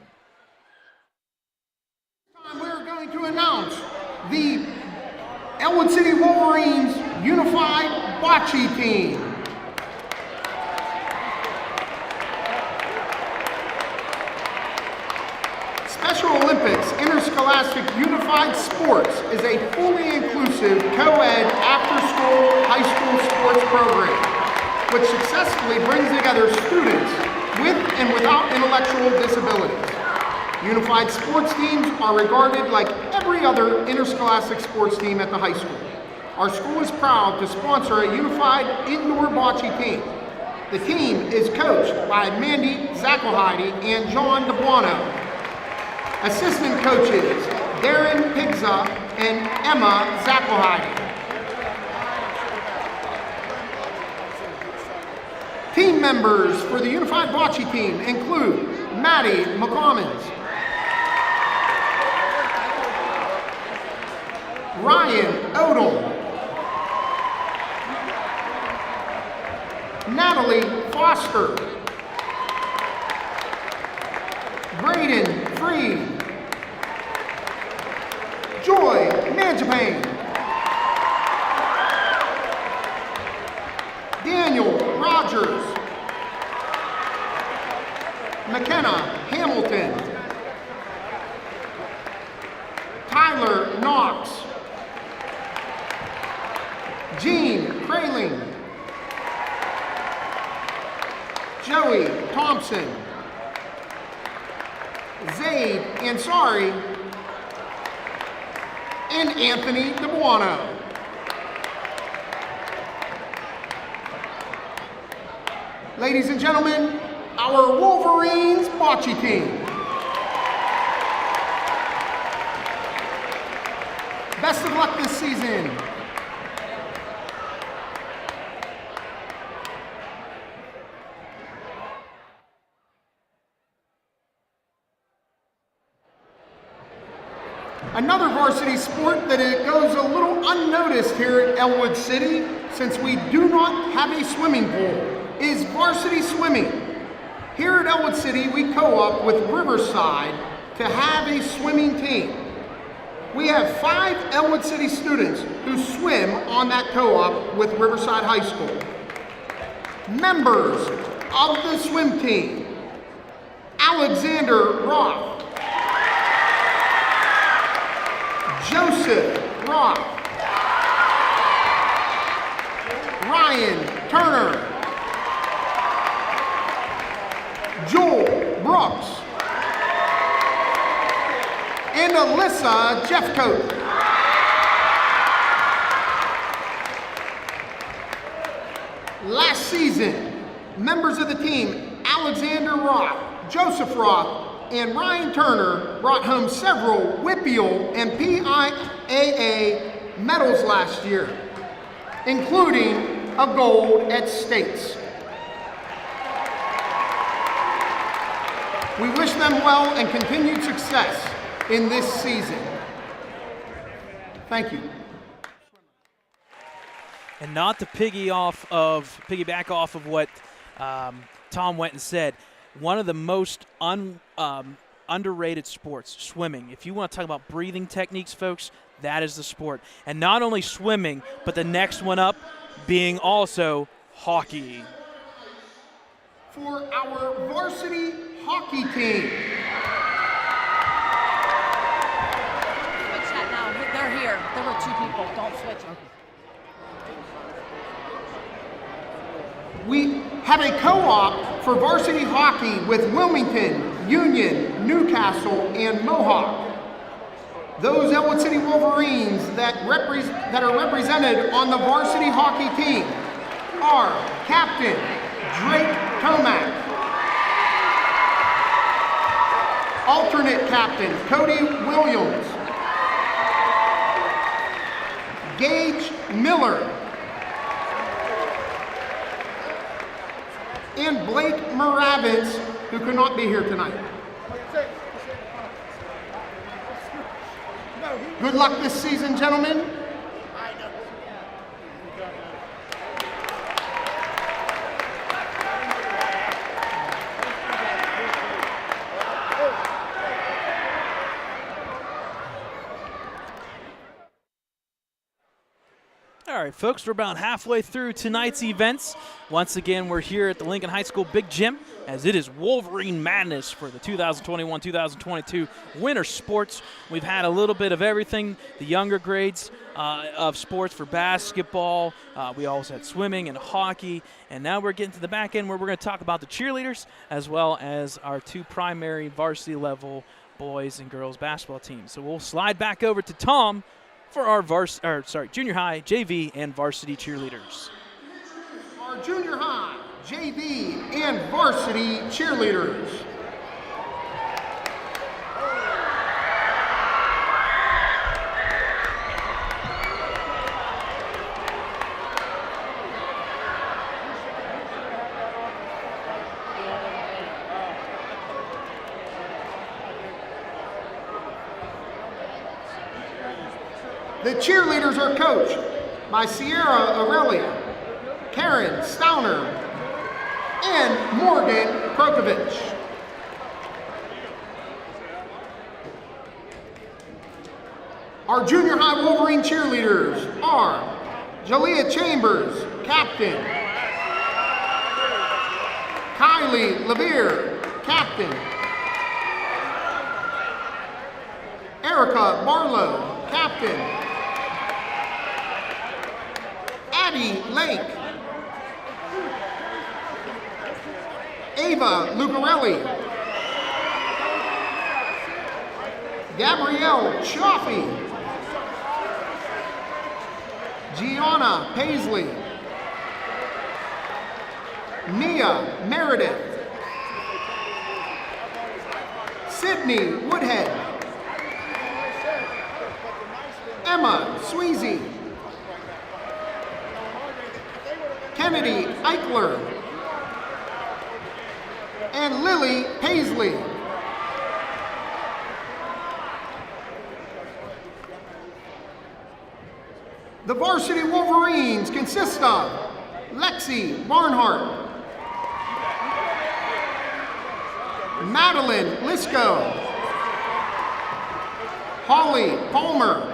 We're going to announce the Ellwood City Wolverines Unified Bocce Team. Special Olympics Interscholastic Unified Sports is a fully inclusive co-ed after-school high school sports program which successfully brings together students with and without intellectual disabilities. Unified sports teams are regarded like every other interscholastic sports team at the high school. Our school is proud to sponsor a unified indoor bocce team. The team is coached by Mandy Zackelheide and John DeBuono. Assistant coaches Darren Pigza and Emma Zackelheide. Team members for the Unified Bocce team include Maddie McCommons, Ryan Odom, Natalie Foster, Braden Freed, Joy Manjapane, Zaid Ansari, and Anthony DeBuono. Ladies and gentlemen, our Wolverines bocce team. Best of luck this season. Another varsity sport that it goes a little unnoticed here at Ellwood City, since we do not have a swimming pool, is varsity swimming. Here at Ellwood City, we co-op with Riverside to have a swimming team. We have 5 Ellwood City students who swim on that co-op with Riverside High School. Members of the swim team: Alexander Roth, Joseph Roth, Ryan Turner, Joel Brooks, and Alyssa Jeffcoat. Last season, members of the team Alexander Roth, Joseph Roth, and Ryan Turner brought home several WPIAL and PIAA medals last year, including a gold at States. We wish them well and continued success in this season. Thank you. And not to piggyback off of what Tom went and said, one of the most underrated sports, swimming. If you want to talk about breathing techniques, folks, that is the sport. And not only swimming, but the next one up being also hockey. For our varsity hockey team. Switch that now. They're here. There were 2 people. Don't switch them. We have a co-op for varsity hockey with Wilmington, Union, Newcastle, and Mohawk. Those Ellwood City Wolverines that are represented on the varsity hockey team are Captain Drake Tomac, alternate captain Cody Williams, Gage Miller, and Blake Moravitz, who could not be here tonight. Good luck this season, gentlemen. All right, folks, we're about halfway through tonight's events. Once again, we're here at the Lincoln High School Big Gym, as it is Wolverine Madness for the 2021-2022 winter sports. We've had a little bit of everything, the younger grades of sports for basketball. We also had swimming and hockey, and now we're getting to the back end where we're going to talk about the cheerleaders as well as our 2 primary varsity level boys and girls basketball teams. So we'll slide back over to Tom for our junior high, JV, and varsity cheerleaders. Our junior high, JV, and varsity cheerleaders. The cheerleaders are coached by Sierra Aurelia, Karen Stauner, and Morgan Krokovich. Our junior high Wolverine cheerleaders are Jalea Chambers, captain, Kylie Levere, captain, Erica Barlow, captain, Addie Lake, Ava Lucarelli, Gabrielle Chaffee. Gianna Paisley. Mia Meredith. Sydney Woodhead. Emma Sweezy. Kennedy Eichler. And Lily Paisley. The varsity Wolverines consist of Lexi Barnhart, Madeline Lisco, Holly Palmer,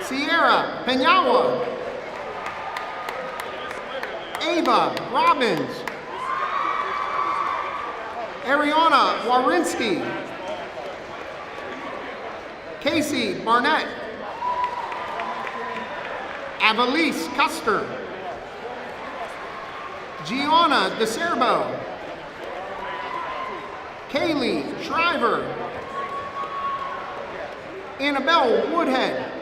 Sierra Peñawa, Ava Robbins, Ariana Warinsky, Casey Barnett, Avalise Custer, Gianna DeCerbo, Kaylee Shriver, Annabelle Woodhead,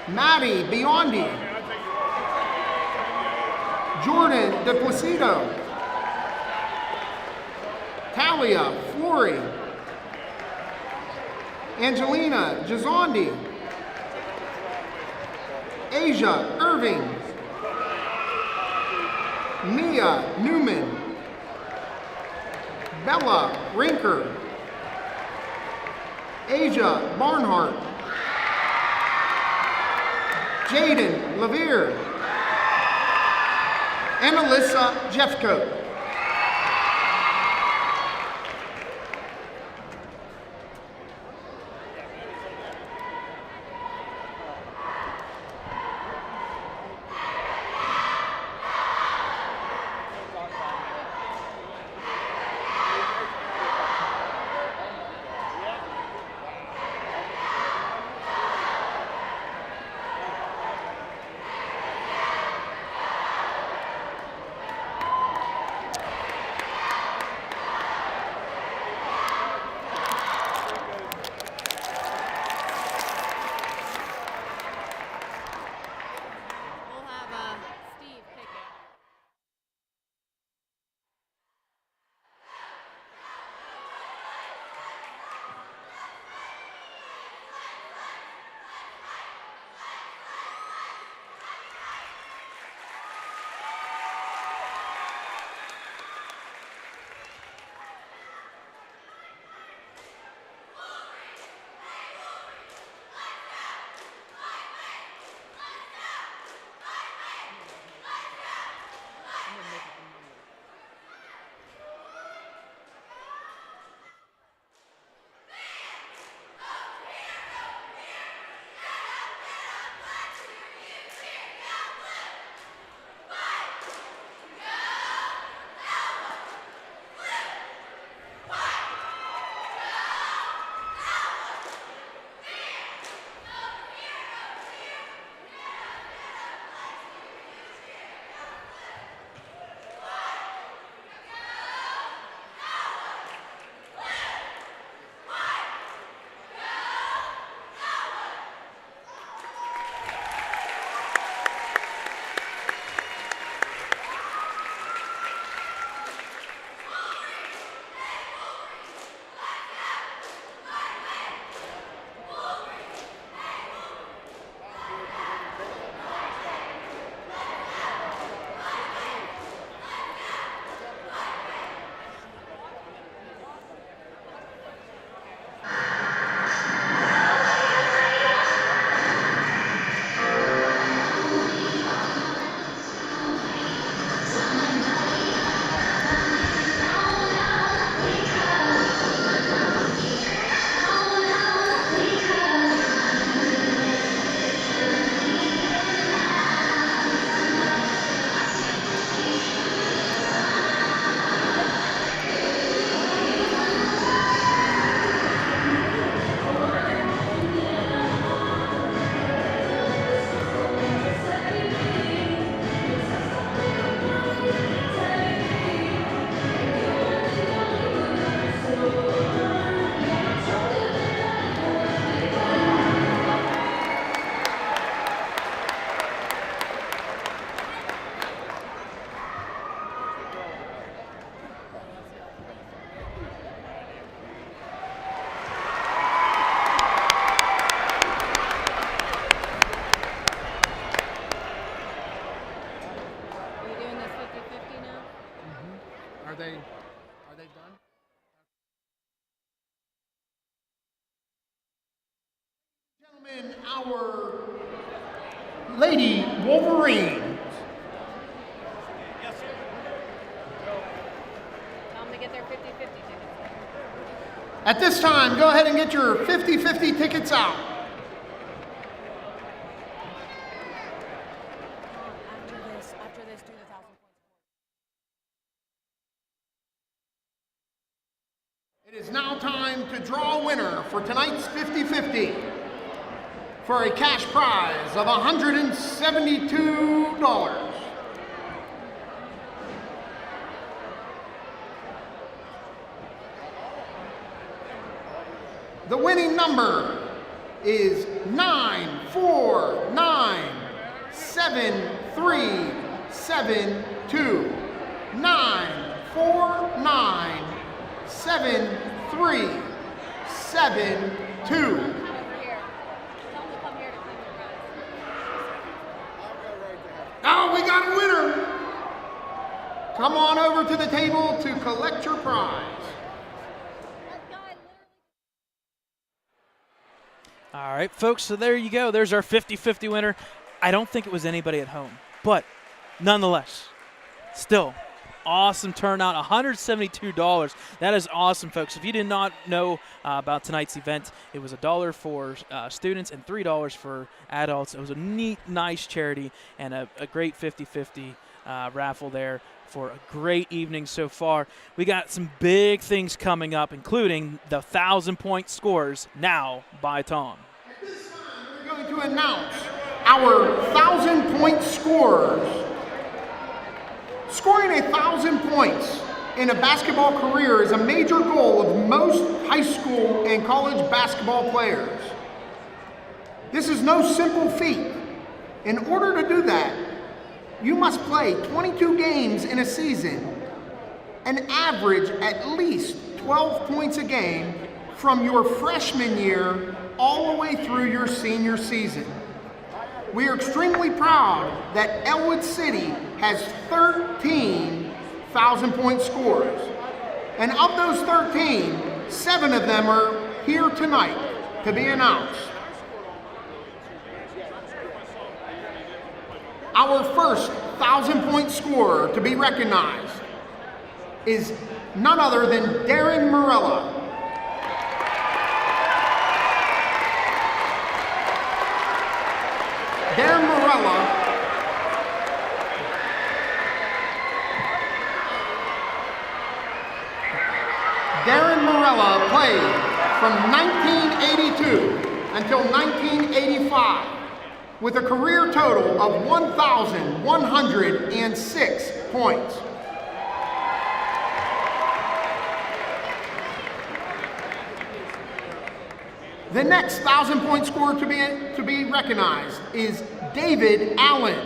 Maddie Biondi, Jordan DePlacido, Talia Flory, Angelina Gizondi, Asia Irving, Mia Newman, Bella Rinker, Asia Barnhart, Jaden Levere, and Alyssa Jeffcoat. they done? Gentlemen, our Lady Wolverine. Tell them to get their 50-50 tickets. At this time, go ahead and get your 50-50 tickets out. After this, do the 1,000 points. It is now time to draw a winner for tonight's 50-50 for a cash prize of $172. The winning number is 9497372. 9497372. Over here. Tell them to come here to claim their prize. Oh, we got a winner! Come on over to the table to collect your prize. All right, folks, so there you go. There's our 50-50 winner. I don't think it was anybody at home, but nonetheless, still, awesome turnout, $172. That is awesome, folks. If you did not know about tonight's event, it was $1 for students and $3 for adults. It was a neat, nice charity and a great 50-50 raffle there for a great evening so far. We got some big things coming up, including the 1,000-point scores now by Tom. At this time, we're going to announce our 1,000-point scorers. Scoring 1,000 points in a basketball career is a major goal of most high school and college basketball players. This is no simple feat. In order to do that, you must play 22 games in a season and average at least 12 points a game from your freshman year all the way through your senior season. We are extremely proud that Ellwood City has 13 1,000-point scorers. And of those 13, 7 of them are here tonight to be announced. Our first 1,000-point scorer to be recognized is none other than Darren Morella. Darren Morella played from 1982 until 1985 with a career total of 1,106 points. The next 1,000-point scorer to be recognized is David Allen.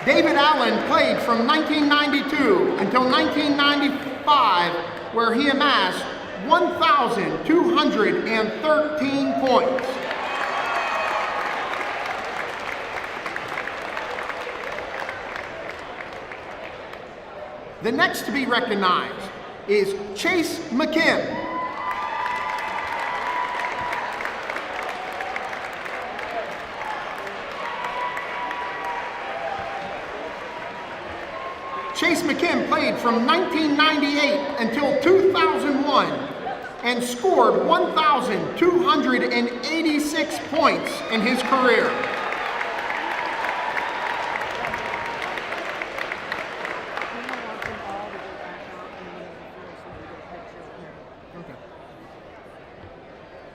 David Allen played from 1992 until 1995, where he amassed 1,213 points. The next to be recognized is Chase McKim. Chase McKim played from 1998 until 2001 and scored 1,286 points in his career.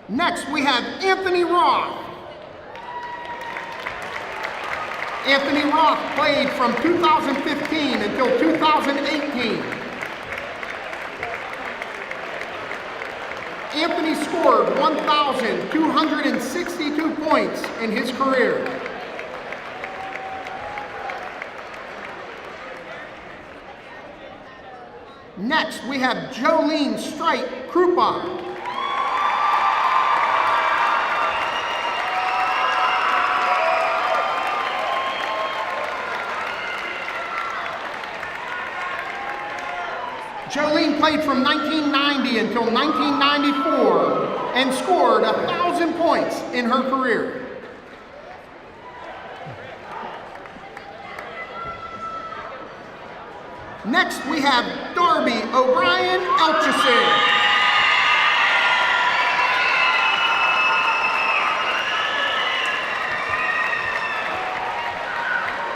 Next, we have Anthony Roth. Anthony Roth played from 2015 until 2018. Anthony scored 1,262 points in his career. Next, we have Jolene Strike Krupa. Jolene played from 1990 until 1994 and scored 1,000 points in her career. Next, we have Darby O'Brien Elchison.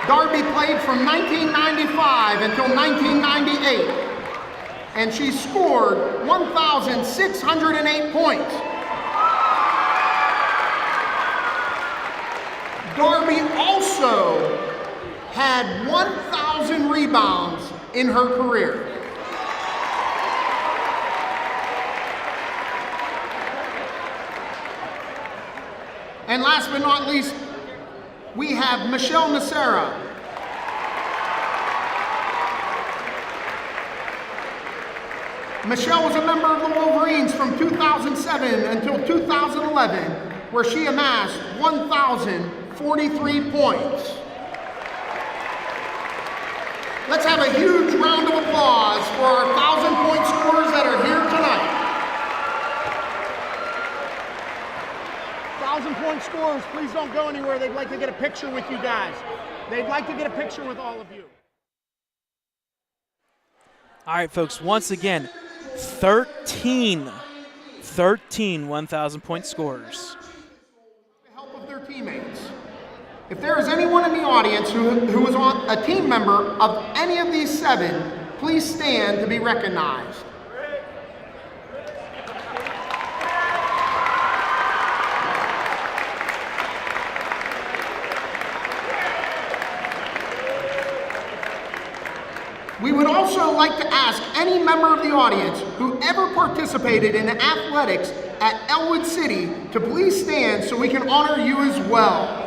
Darby played from 1995 until 1998, and she scored 1,608 points. Darby also had 1,000 rebounds in her career. And last but not least, we have Michelle Nacera. Michelle was a member of the Wolverines from 2007 until 2011, where she amassed 1,043 points. Let's have a huge round of applause for our 1,000-point scorers that are here tonight. 1,000-point scorers, please don't go anywhere. They'd like to get a picture with you guys. They'd like to get a picture with all of you. All right, folks, once again, 13 1,000-point scorers. With the help of their teammates. If there is anyone in the audience who is on a team member of any of these 7, please stand to be recognized. We would also like to ask any member of the audience who ever participated in athletics at Ellwood City to please stand so we can honor you as well.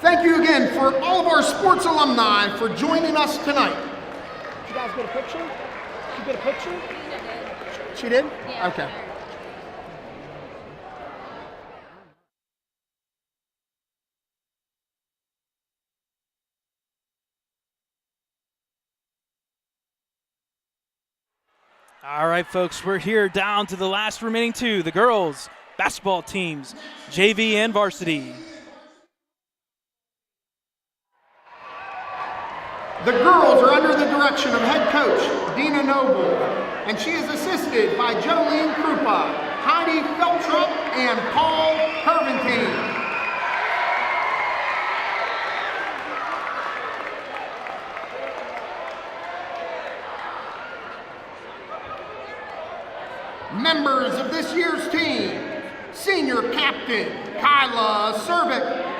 Thank you again for all of our sports alumni for joining us tonight. Did you guys get a picture? Did you get a picture? She did? Yeah. Okay. All right, folks, we're here down to the last remaining 2, the girls' basketball teams, JV and varsity. The girls are under the direction of head coach Dina Noble, and she is assisted by Jolene Krupa, Heidi Feltrup, and Paul Herventine. Members of this year's team, senior captain Kyla Cervic,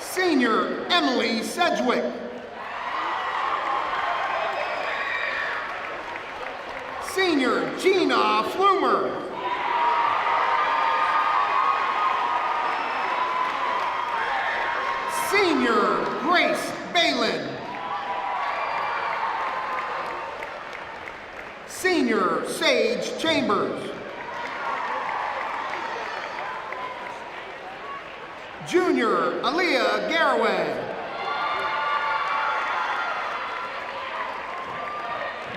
senior Emily Sedgwick, senior Gina Flumer, senior Grace Balin, senior Sage Chambers, junior Aaliyah Garraway,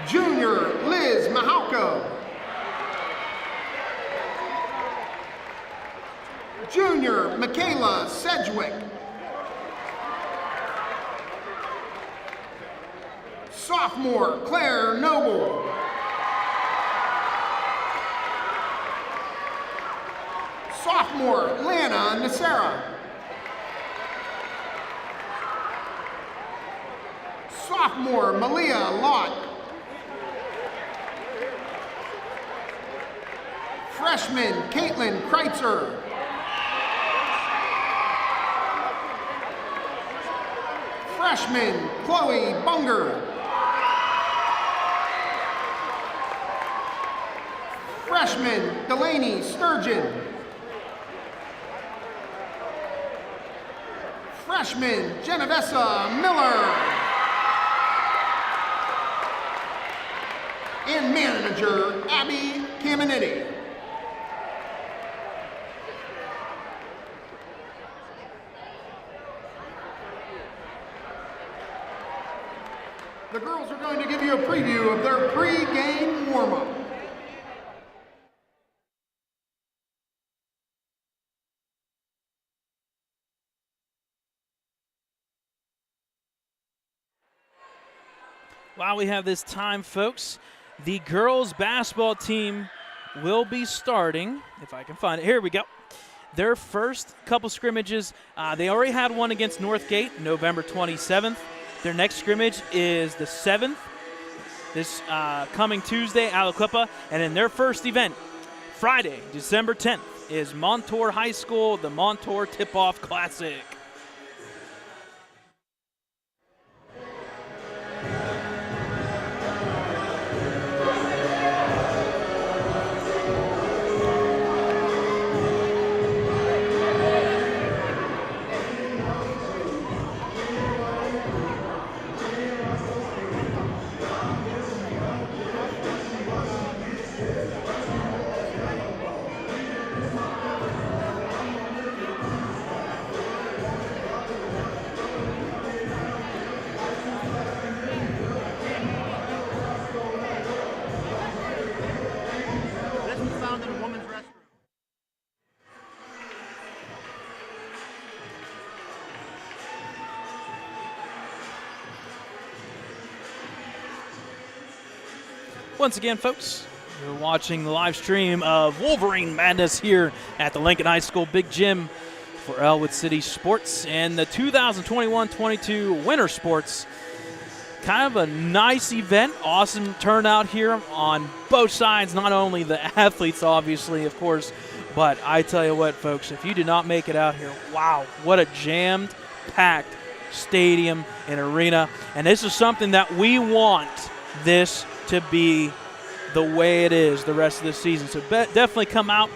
junior Liz Mahalko, junior Michaela Sedgwick, sophomore Claire Noble, sophomore Lana Nacera, sophomore Malia Lott, freshman Caitlin Kreitzer, freshman Chloe Bunger, Freshman Delaney Sturgeon. Freshman Genovesa Miller. And manager Abby Caminetti. The girls are going to give you a preview of their pre-game warm-up. While we have this time, folks, the girls basketball team will be starting, if I can find it. Here we go. Their first couple scrimmages, they already had one against Northgate, November 27th. Their next scrimmage is the 7th, this coming Tuesday, Aliquippa. And then their first event, Friday, December 10th, is Montour High School, the Montour Tip-Off Classic. This was found in a woman's restroom. Once again, folks, you're watching the live stream of Wolverine Madness here at the Lincoln High School Big Gym for Ellwood City Sports and the 2021-22 Winter Sports. Kind of a nice event, awesome turnout here on both sides, not only the athletes, obviously, of course, but I tell you what, folks, if you did not make it out here, wow, what a jammed-packed stadium and arena. And this is something that we want this to be the way it is the rest of the season. So definitely come out.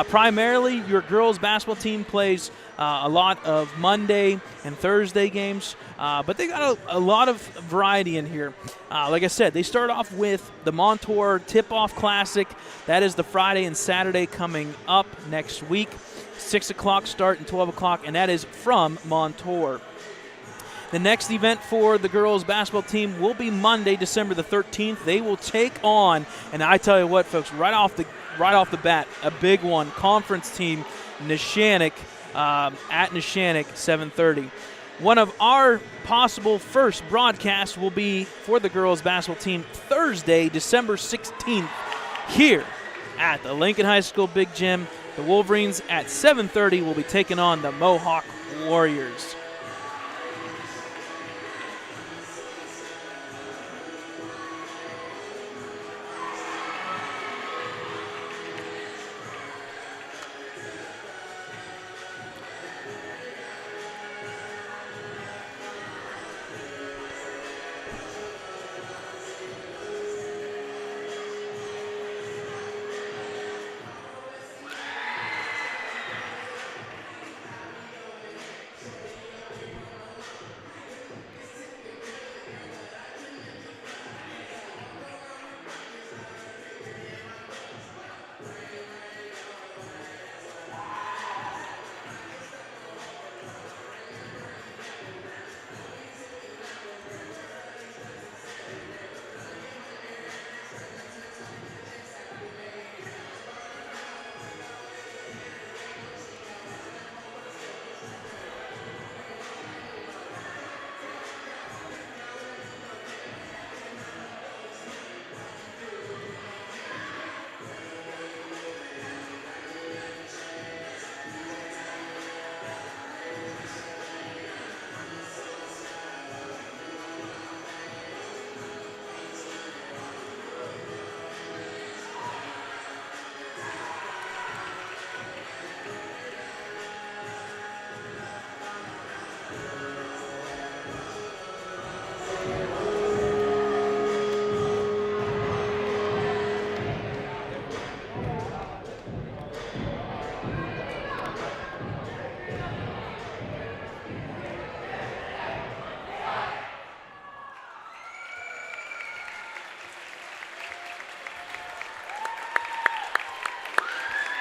Primarily, your girls basketball team plays a lot of Monday and Thursday games, but they got a lot of variety in here. Like I said, they start off with the Montour Tip-Off Classic. That is the Friday and Saturday coming up next week. 6 o'clock start and 12 o'clock, and that is from Montour. The next event for the girls basketball team will be Monday, December the 13th. They will take on, and I tell you what, folks, right off the bat, a big one, conference team, Neshannock, at Neshannock, 7:30. One of our possible first broadcasts will be for the girls basketball team Thursday, December 16th, here at the Lincoln High School Big Gym. The Wolverines at 7:30 will be taking on the Mohawk Warriors.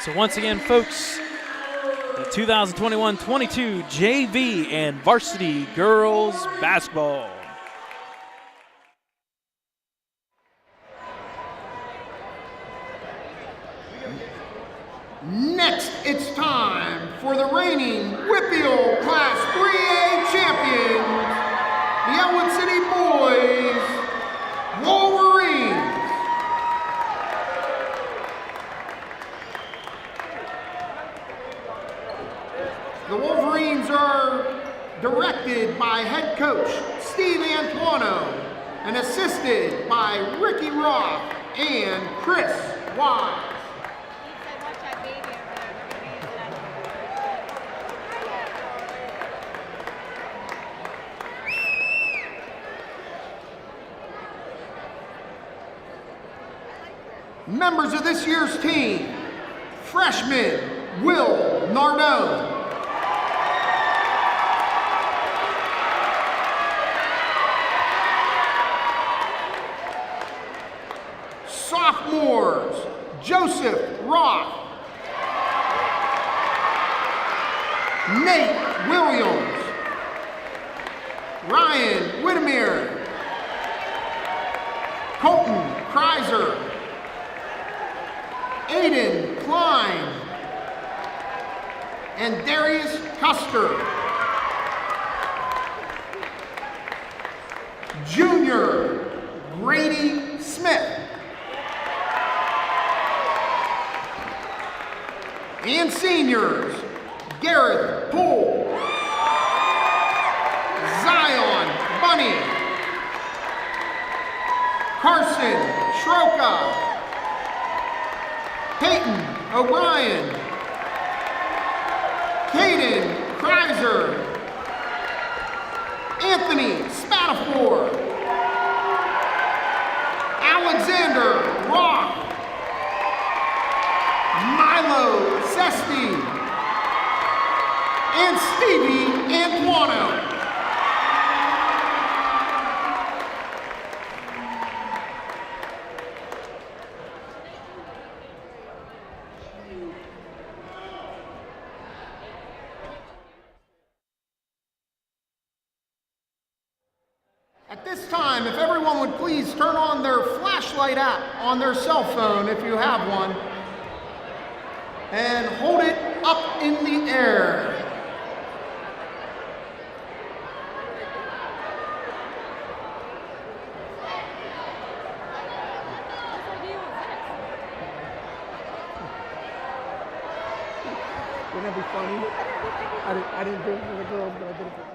So once again, folks, the 2021-22 JV and Varsity Girls Basketball. Next, it's time for the reigning Whitfield Class 3A champions, the Ellwood City Boys Wolverines. The Wolverines are directed by head coach Steve Antuano and assisted by Ricky Roth and Chris Wise. Members of this year's team: freshman Will Nardone, sophomores Joseph Roth, Nate Williams, Ryan Whittemere, Colton Kreiser, Aiden Klein, and Darius Custer. Junior Grady Smith. And seniors, Gareth Poole, Zion Bunny, Carson Schroka, Peyton O'Brien, Caden Kreiser, Anthony Spatafor, Alexander Roth, Milo Sesti, and Stevie Antuano. At this time, if everyone would please turn on their flashlight app on their cell phone, if you have one, and hold it up in the air. Wouldn't that be funny? I didn't do it for the girls, but I did it for that.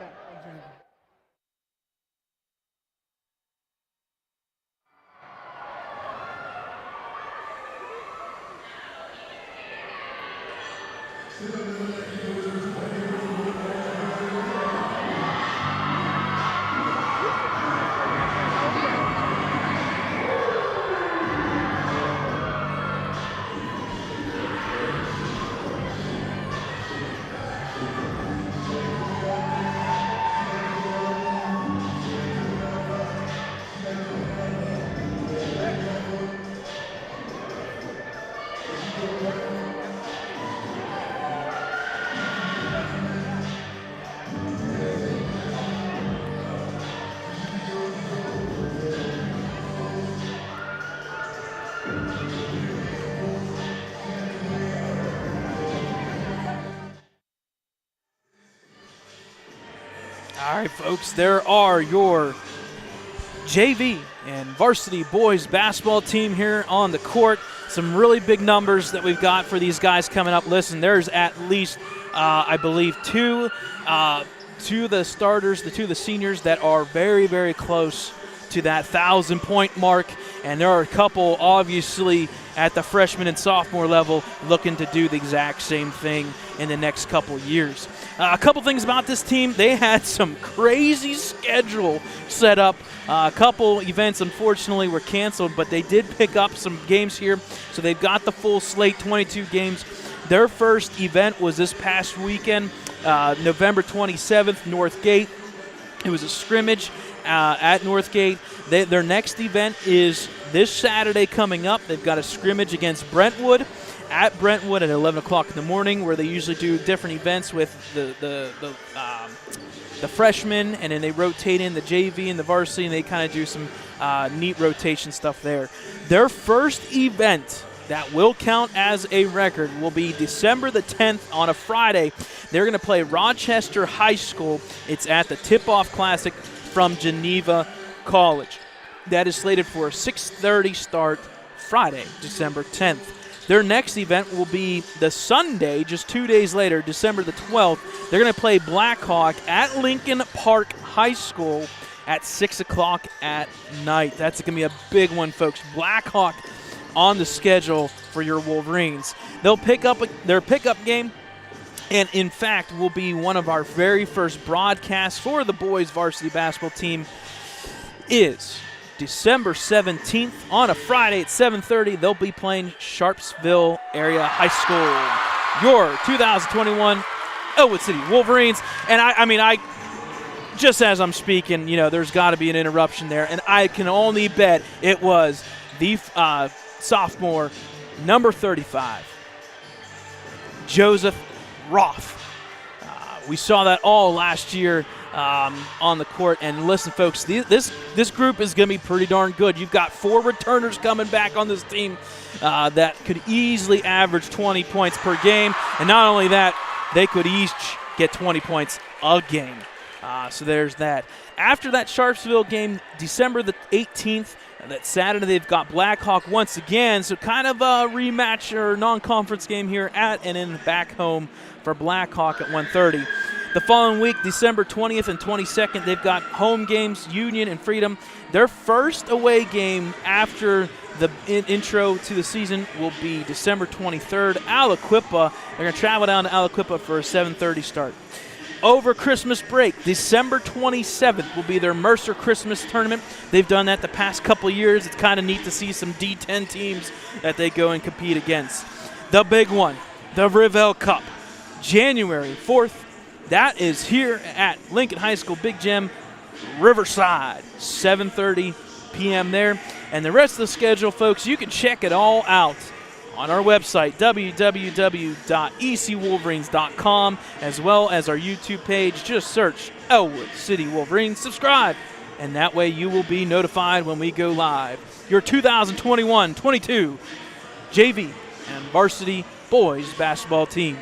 All right, folks, there are your JV and varsity boys basketball team here on the court. Some really big numbers that we've got for these guys coming up. Listen, there's at least, I believe, two of the starters, two of the seniors that are very, very close to that 1,000-point mark, and there are a couple, obviously, at the freshman and sophomore level looking to do the exact same thing in the next couple years. A couple things about this team: they had some crazy schedule set up. A couple events, unfortunately, were canceled, but they did pick up some games here, so they've got the full slate, 22 games. Their first event was this past weekend, November 27th, Northgate. It was a scrimmage at Northgate. Their next event is this Saturday coming up. They've got a scrimmage against Brentwood at Brentwood at 11 o'clock in the morning, where they usually do different events with the freshmen, and then they rotate in the JV and the varsity, and they kind of do some neat rotation stuff there. Their first event that will count as a record will be December the 10th on a Friday. They're going to play Rochester High School. It's at the Tip-Off Classic from Geneva College. That is slated for a 6:30 start Friday, December 10th. Their next event will be the Sunday, just 2 days later, December the 12th. They're going to play Blackhawk at Lincoln Park High School at 6 o'clock at night. That's going to be a big one, folks. Blackhawk on the schedule for your Wolverines. They'll pick up their pickup game, and in fact will be one of our very first broadcasts for the boys varsity basketball team is December 17th on a Friday at 7:30. They'll be playing Sharpsville Area High School. Your 2021 Ellwood City Wolverines. And I just as I'm speaking, there's got to be an interruption there, and I can only bet it was the sophomore, number 35, Joseph Roth. We saw that all last year on the court. And listen, folks, this group is going to be pretty darn good. You've got 4 returners coming back on this team that could easily average 20 points per game. And not only that, they could each get 20 points a game. So there's that. After that Sharpsville game, December the 18th, that Saturday, they've got Blackhawk once again, so kind of a rematch or non-conference game here at and then back home for Blackhawk at 1:30. The following week, December 20th and 22nd, they've got home games, Union and Freedom. Their first away game after the intro to the season will be December 23rd, Aliquippa. They're going to travel down to Aliquippa for a 7:30 start. Over Christmas break, December 27th will be their Mercer Christmas Tournament. They've done that the past couple years. It's kind of neat to see some D10 teams that they go and compete against. The big one, the Rivell Cup, January 4th. That is here at Lincoln High School Big Gym, Riverside, 7:30 p.m. there. And the rest of the schedule, folks, you can check it all out on our website, www.ecwolverines.com, as well as our YouTube page. Just search Ellwood City Wolverines. Subscribe, and that way you will be notified when we go live. Your 2021-22 JV and varsity boys basketball team.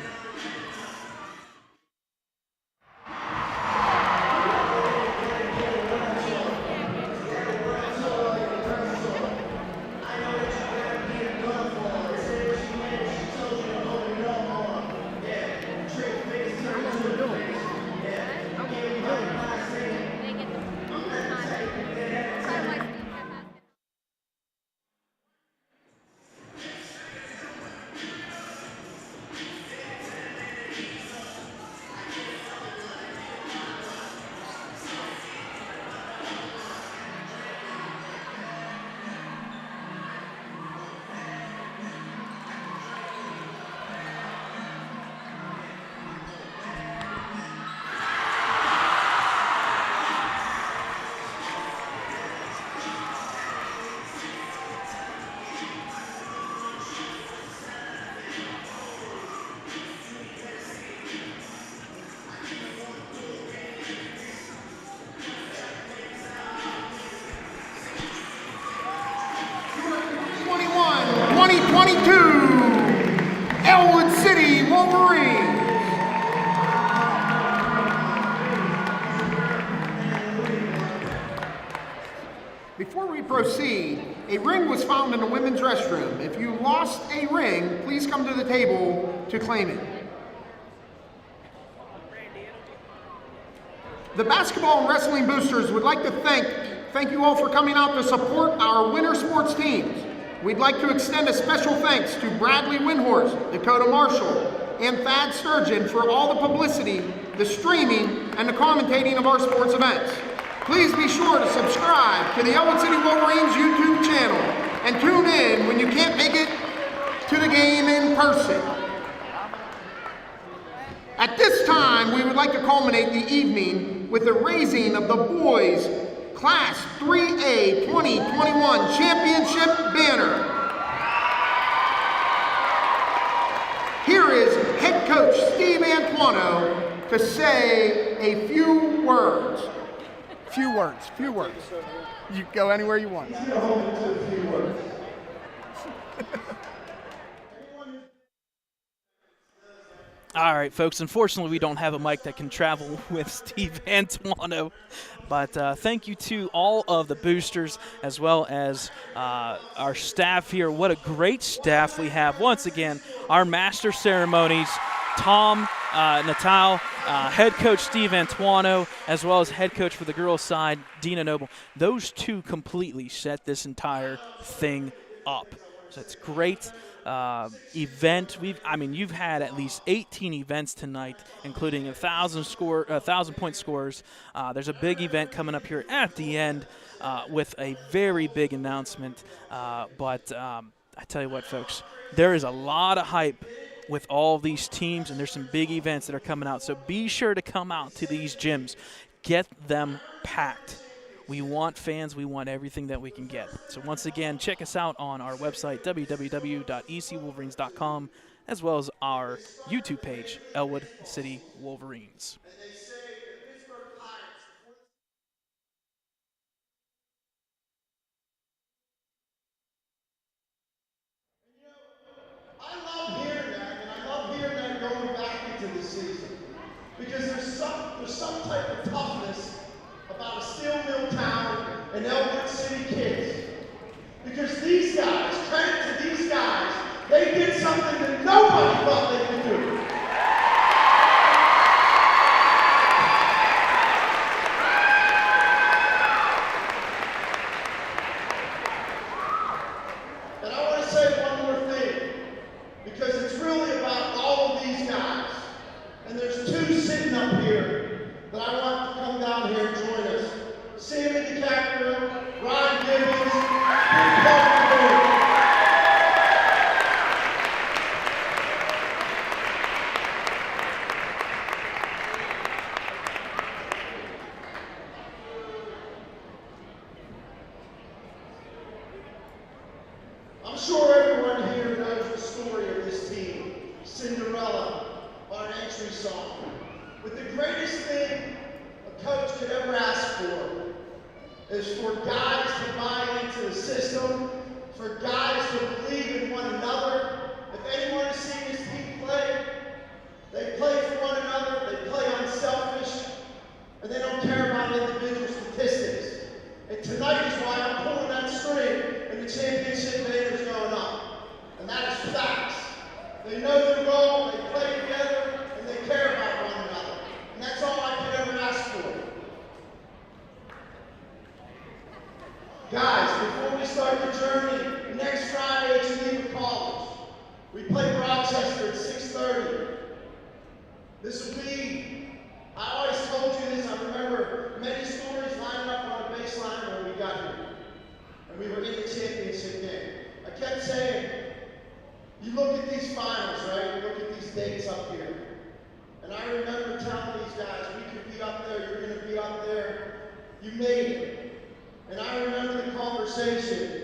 Ellwood City Wolverines. Before we proceed, a ring was found in the women's restroom. If you lost a ring, please come to the table to claim it. The basketball and wrestling boosters would like to thank you all for coming out to support our winter sports teams. We'd like to extend a special thanks to Bradley Windhorst, Dakota Marshall, and Thad Sturgeon for all the publicity, the streaming, and the commentating of our sports events. Please be sure to subscribe to the Ellwood City Wolverines YouTube channel and tune in when you can't make it to the game in person. At this time, we would like to culminate the evening with the raising of the boys' Class 3A 2021 Championship banner. Here is head coach Steve Antuano to say a few words. Few words. You go anywhere you want. All right, folks. Unfortunately, we don't have a mic that can travel with Steve Antuano. But thank you to all of the boosters as well as our staff here. What a great staff we have. Once again, our master ceremonies, Tom Natal, head coach Steve Antuano, as well as head coach for the girls' side, Dina Noble. Those two completely set this entire thing up. So it's great. Event. You've had at least 18 events tonight, including 1,000-point scores. There's a big event coming up here at the end with a very big announcement. But I tell you what, folks, there is a lot of hype with all these teams, and there's some big events that are coming out. So be sure to come out to these gyms. Get them packed. We want fans. We want everything that we can get. So once again, check us out on our website, www.ecwolverines.com, as well as our YouTube page, Ellwood City Wolverines. I love hearing that, and I love hearing that going back into the season. Because there's some type of toughness about a steel mill town and Ellwood City kids. Because these guys, credit to these guys, they did something that nobody thought they could do. And I want to say one more thing, because it's really about all of these guys. And there's two sitting up here that I want to come down here and join us. Sammy DiCaprio, Ryan Gibbons, and Paul McGowan. I'm sure everyone here knows the story of this team, Cinderella, our entry song. But the greatest thing a coach could ever ask for is for guys to buy into the system, for guys to believe in one another. If anyone has seen this team play, they play for one another, they play unselfish, and they don't care about individual statistics. And tonight is why I'm pulling that string and the championship banner's going up. And that is facts. They know their role, they play together, and they care about one another. And that's all I could ever ask for. Guys, before we start the journey, next Friday at Cheerleader College, we play Rochester at 6:30. This will be, I always told you this, I remember many stories lining up on the baseline when we got here. And we were in the championship game. I kept saying, you look at these finals, right? You look at these dates up here. And I remember telling these guys, we could be up there, you're going to be up there. You made it. And I remember the conversation.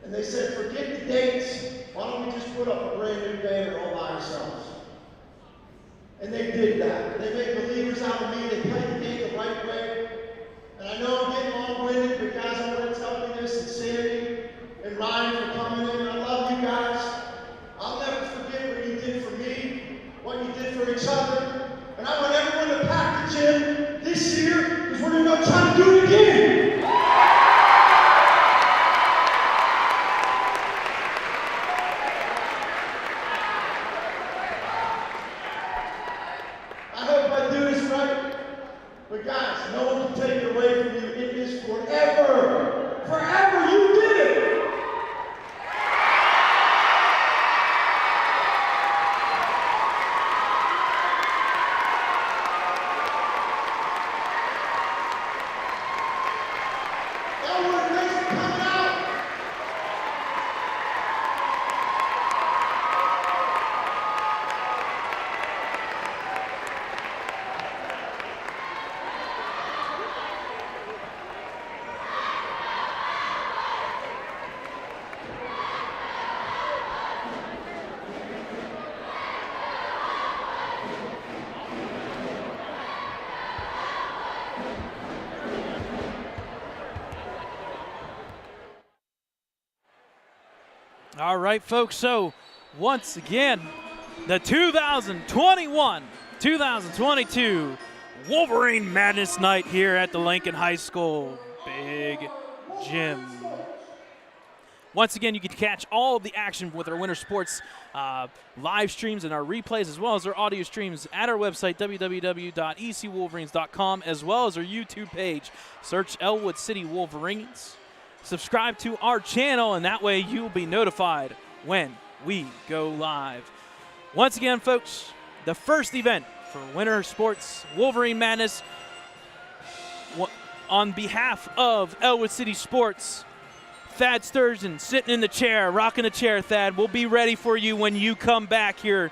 And they said, forget the dates. Why don't we just put up a brand new banner all by ourselves? And they did that. They made believers out of me. They played the game the right way. And I know I'm getting long-winded, but guys, I want to tell you this, and Sandy and Ryan for coming in. I love you guys. I'll never forget what you did for me, what you did for each other. And I want everyone to pack the gym this year, because we're going to go try to do it again. I hope I do this right. But guys, no one can take it away from you. It is forever. Forever you did it. Ellwood, thanks for coming out. All right, folks, so once again, the 2021-2022 Wolverine Madness Night here at the Lincoln High School Big Gym. Once again, you can catch all of the action with our winter sports live streams and our replays, as well as our audio streams at our website, www.ecwolverines.com, as well as our YouTube page. Search Ellwood City Wolverines. Subscribe to our channel, and that way you will be notified when we go live. Once again, folks, the first event for Winter Sports Wolverine Madness, on behalf of Ellwood City Sports, Thad Sturgeon sitting in the chair, rocking the chair, Thad. We'll be ready for you when you come back here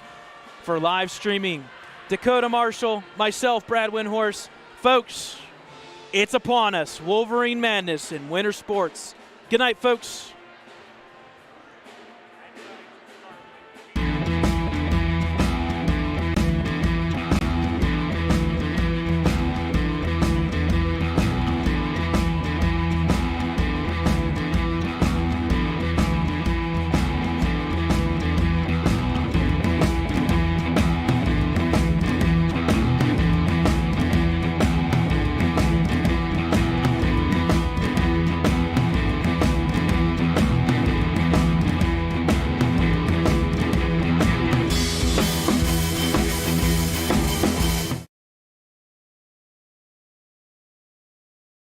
for live streaming. Dakota Marshall, myself, Brad Windhorse. Folks, it's upon us. Wolverine Madness in winter sports. Good night, folks.